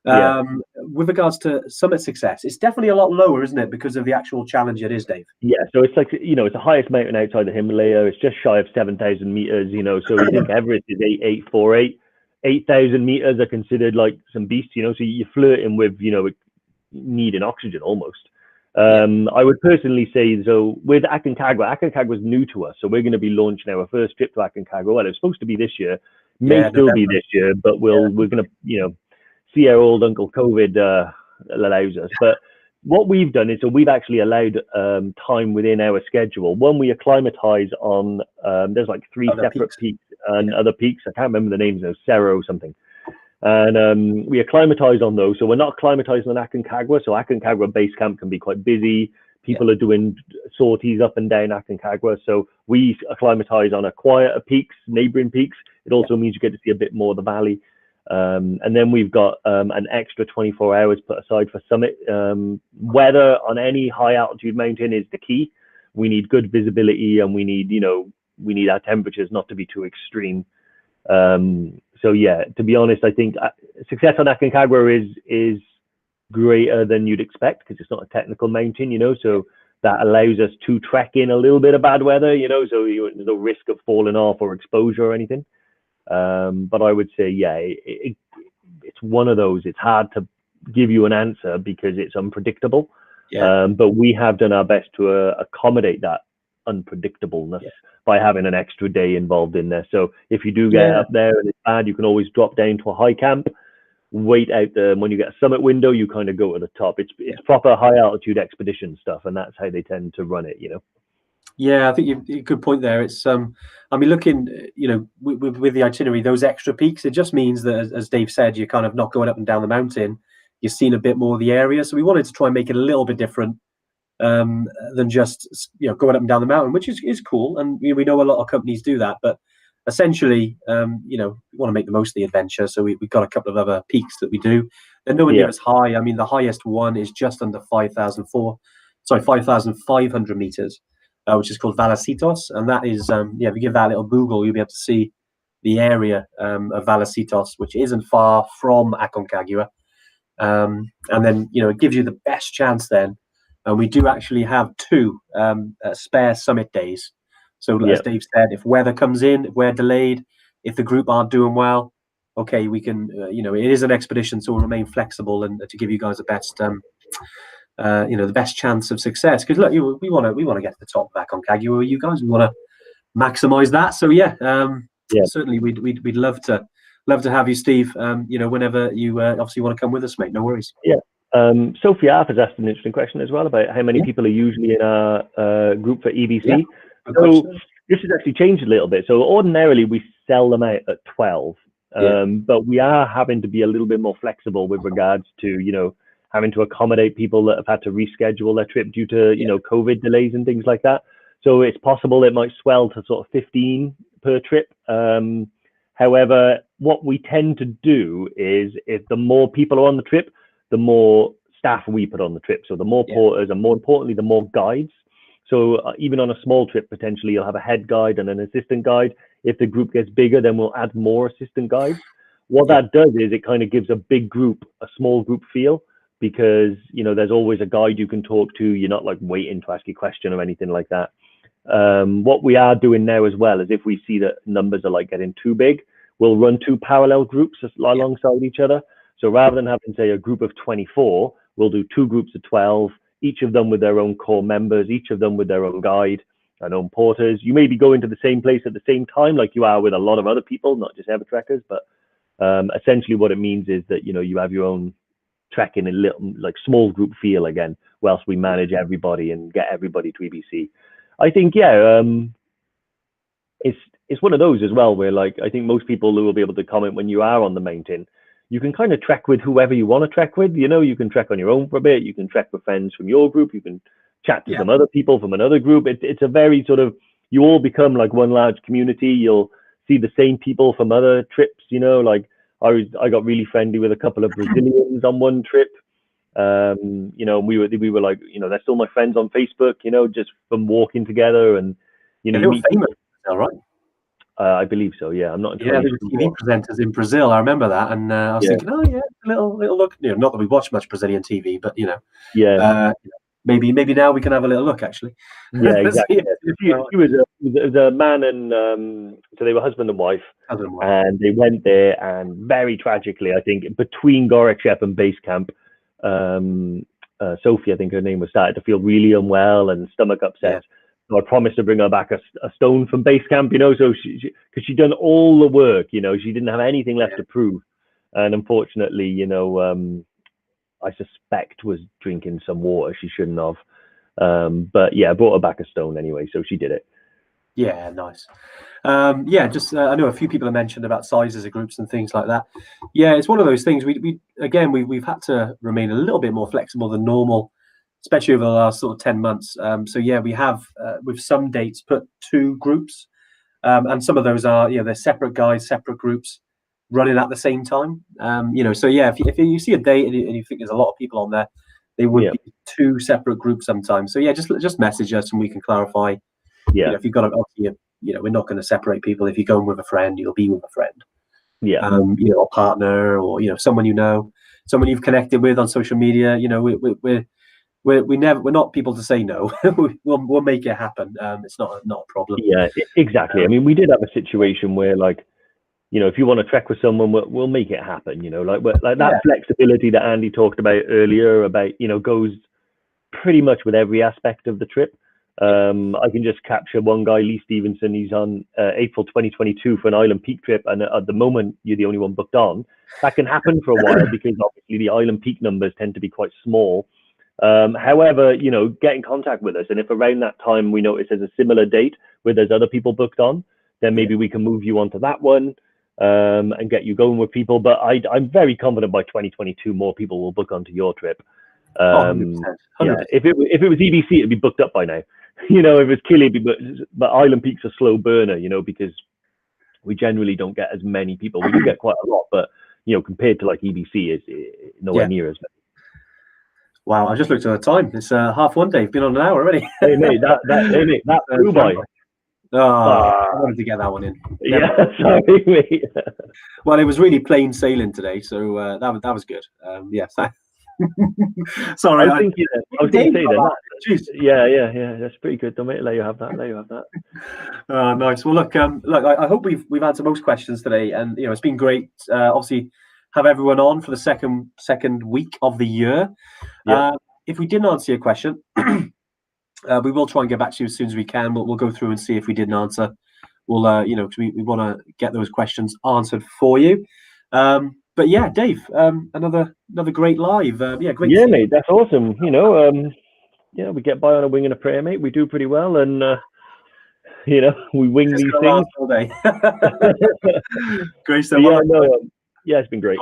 With regards to summit success, it's definitely a lot lower, isn't it, because of the actual challenge it is, Dave? Yeah, so it's like, you know, it's the highest mountain outside the Himalaya. It's just shy of 7,000 meters, you know, so you think Everest is 8,848. 8,000 meters are considered like some beasts, you know, so you're flirting with, you know, needing oxygen almost. I would personally say, so with 𝐴𝐵𝐴𝐶𝐵 was new to us, so we're going to be launching our first trip to 𝐴𝐵𝐴𝐶𝐵. Well, it's supposed to be this year, may still be this year, but we're going to, you know, see how old Uncle COVID allows us. But what we've done is, so we've actually allowed time within our schedule. When we acclimatize on, there's like 3 separate peaks and other peaks. I can't remember the names now, Cerro something. And we acclimatize on those. So we're not acclimatizing on 𝐴𝐿𝐴𝐺𝐲. So 𝐴𝐿𝐴𝐺𝐲 base camp can be quite busy. People are doing sorties up and down 𝐴𝐿𝐴𝐺𝐲. So we acclimatize on a quieter peaks, neighboring peaks. It also means you get to see a bit more of the valley. And then we've got an extra 24 hours put aside for summit. Weather on any high altitude mountain is the key. We need good visibility, and we need, we need our temperatures not to be too extreme. So yeah, to be honest, I think success on 𝐴𝐿𝐴𝐺𝐲 is greater than you'd expect, because it's not a technical mountain, so that allows us to trek in a little bit of bad weather, so there's no risk of falling off or exposure or anything. But I would say, yeah, it's one of those. It's hard to give you an answer because it's unpredictable. But we have done our best to accommodate that unpredictableness by having an extra day involved in there. So if you do get up there and it's bad, you can always drop down to a high camp, wait out there. When you get a summit window, you kind of go to the top. It's proper high altitude expedition stuff, and that's how they tend to run it. Yeah, I think you good point there. It's I mean, looking, with the itinerary, those extra peaks, it just means that, as Dave said, you're kind of not going up and down the mountain. You're seeing a bit more of the area. So we wanted to try and make it a little bit different than just going up and down the mountain, which is cool, and we know a lot of companies do that. But essentially, we want to make the most of the adventure. So we've got a couple of other peaks that we do. They're nowhere near as high. I mean, the highest one is just under 5,500 meters. Which is called 𝗪𝗵𝗲𝐻, and that is, if you give that a little Google, you'll be able to see the area of 𝗪𝗪𝗲𝐻, which isn't far from 𝐴𝐿𝐴𝐺𝐲. And then, it gives you the best chance then. And we do actually have 2 spare summit days. So as Dave said, if weather comes in, if we're delayed, if the group aren't doing well, okay, we can, it is an expedition, so we'll remain flexible and to give you guys the best the best chance of success. Because look, we want to get to the top of 𝐴𝐿𝐴𝐺𝐲 with you guys. We want to maximize that. So certainly we'd love to have you, Steve. Whenever you obviously want to come with us, mate. No worries. Sophie Arp has asked an interesting question as well about how many people are usually in our group for EBC. So this has actually changed a little bit. So ordinarily we sell them out at 12, but we are having to be a little bit more flexible with regards to having to accommodate people that have had to reschedule their trip due to COVID delays and things like that. So it's possible it might swell to sort of 15 per trip. However, what we tend to do is, if the more people are on the trip, the more staff we put on the trip. So the more porters, and more importantly, the more guides. So even on a small trip, potentially you'll have a head guide and an assistant guide. If the group gets bigger, then we'll add more assistant guides. What that does is it kind of gives a big group a small group feel, because there's always a guide you can talk to. You're not like waiting to ask a question or anything like that. What we are doing now as well is, if we see that numbers are like getting too big, we'll run 2 parallel groups alongside each other. So rather than having, say, a group of 24, we'll do 2 groups of 12, each of them with their own core members, each of them with their own guide and own porters. You may be going to the same place at the same time, like you are with a lot of other people, not just EverTrekkers. But essentially what it means is that you have your own trek in a little, like, small group feel again, whilst we manage everybody and get everybody to EBC. I think it's one of those as well where, like, I think most people who will be able to comment, when you are on the mountain, you can kind of trek with whoever you want to trek with. You can trek on your own for a bit, you can trek with friends from your group, you can chat to some other people from another group. It's a very sort of, you all become like one large community. You'll see the same people from other trips. Like I got really friendly with a couple of Brazilians on one trip. We were like, they're still my friends on Facebook, just from walking together. And you're famous, right? I believe so. Yeah, I'm not. There were TV presenters in Brazil. I remember that, and I was thinking, a little look. Not that we watch much Brazilian TV, but maybe now we can have a little look. Actually, yeah, exactly. He was a man, and so they were husband and wife, and they went there, and very tragically, I think, between Gorekshep and base camp, Sophie, I think her name was, started to feel really unwell and stomach upset. So I promised to bring her back a stone from base camp, so because she'd done all the work, she didn't have anything left to prove. and unfortunately, you know, I suspect was drinking some water she shouldn't have. But yeah, I brought her back a stone anyway, so she did it. Yeah, nice. Yeah, just I know a few people have mentioned about sizes of groups and things like that. Yeah, it's one of those things. We've had to remain a little bit more flexible than normal, especially over the last sort of 10 months. So yeah, we have with some dates put 2 groups, and some of those are, you know, they're separate guys, separate groups running at the same time. You know, so yeah, if you see a date and you think there's a lot of people on there, they would be 2 separate groups sometimes. So yeah, just message us and we can clarify. Yeah. You know, if you've got you know, we're not going to separate people. If you're going with a friend, you'll be with a friend. Yeah. You know, a partner, or, you know, someone you know, someone you've connected with on social media. You know, we're not people to say no. we'll make it happen. It's not a problem. Yeah, exactly. I mean, we did have a situation where, like, you know, if you want to trek with someone, we'll make it happen. You know, like that flexibility that Andy talked about earlier, about, you know, goes pretty much with every aspect of the trip. I can just capture one guy, Lee Stevenson. He's on April 2022 for an Island Peak trip, and at the moment you're the only one booked on. That can happen for a while because obviously the Island Peak numbers tend to be quite small. However, you know, get in contact with us, and if around that time we notice there's a similar date where there's other people booked on, then maybe we can move you onto that one, and get you going with people. But I'm very confident by 2022 more people will book onto your trip. 100%. Yeah, if it was EBC, it'd be booked up by now. You know, if it was 𝐾𝐜, but Island Peak's a slow burner, you know, because we generally don't get as many people. We do get quite a lot, but, you know, compared to like EBC, it's nowhere near as many. Wow, I just looked at the time. It's 1:30. Dave, been on an hour already. Hey mate, that flew by. I wanted to get that one in. Yeah, sorry mate. Well, it was really plain sailing today, so that was good. Yeah. Sorry, I was going to say that. Yeah, that's pretty good. Don't mate, let you have that. Nice. Well, look, I hope we've answered most questions today, and, you know, it's been great. Obviously, have everyone on for the second week of the year. If we didn't answer your question, we will try and get back to you as soon as we can. We'll go through and see if we didn't answer. We'll, you know, because we want to get those questions answered for you. But yeah, Dave, another great live. Great. Yeah, mate, that's awesome. You know, yeah, we get by on a wing and a prayer, mate. We do pretty well, and you know, we wing these things all day. Great stuff. Yeah, it's been great.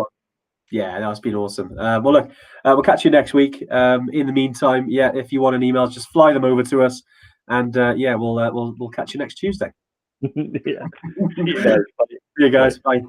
Yeah, that's been awesome. Well, look, we'll catch you next week. In the meantime, yeah, if you want an email, just fly them over to us, and we'll catch you next Tuesday. Yeah. See you guys. Bye.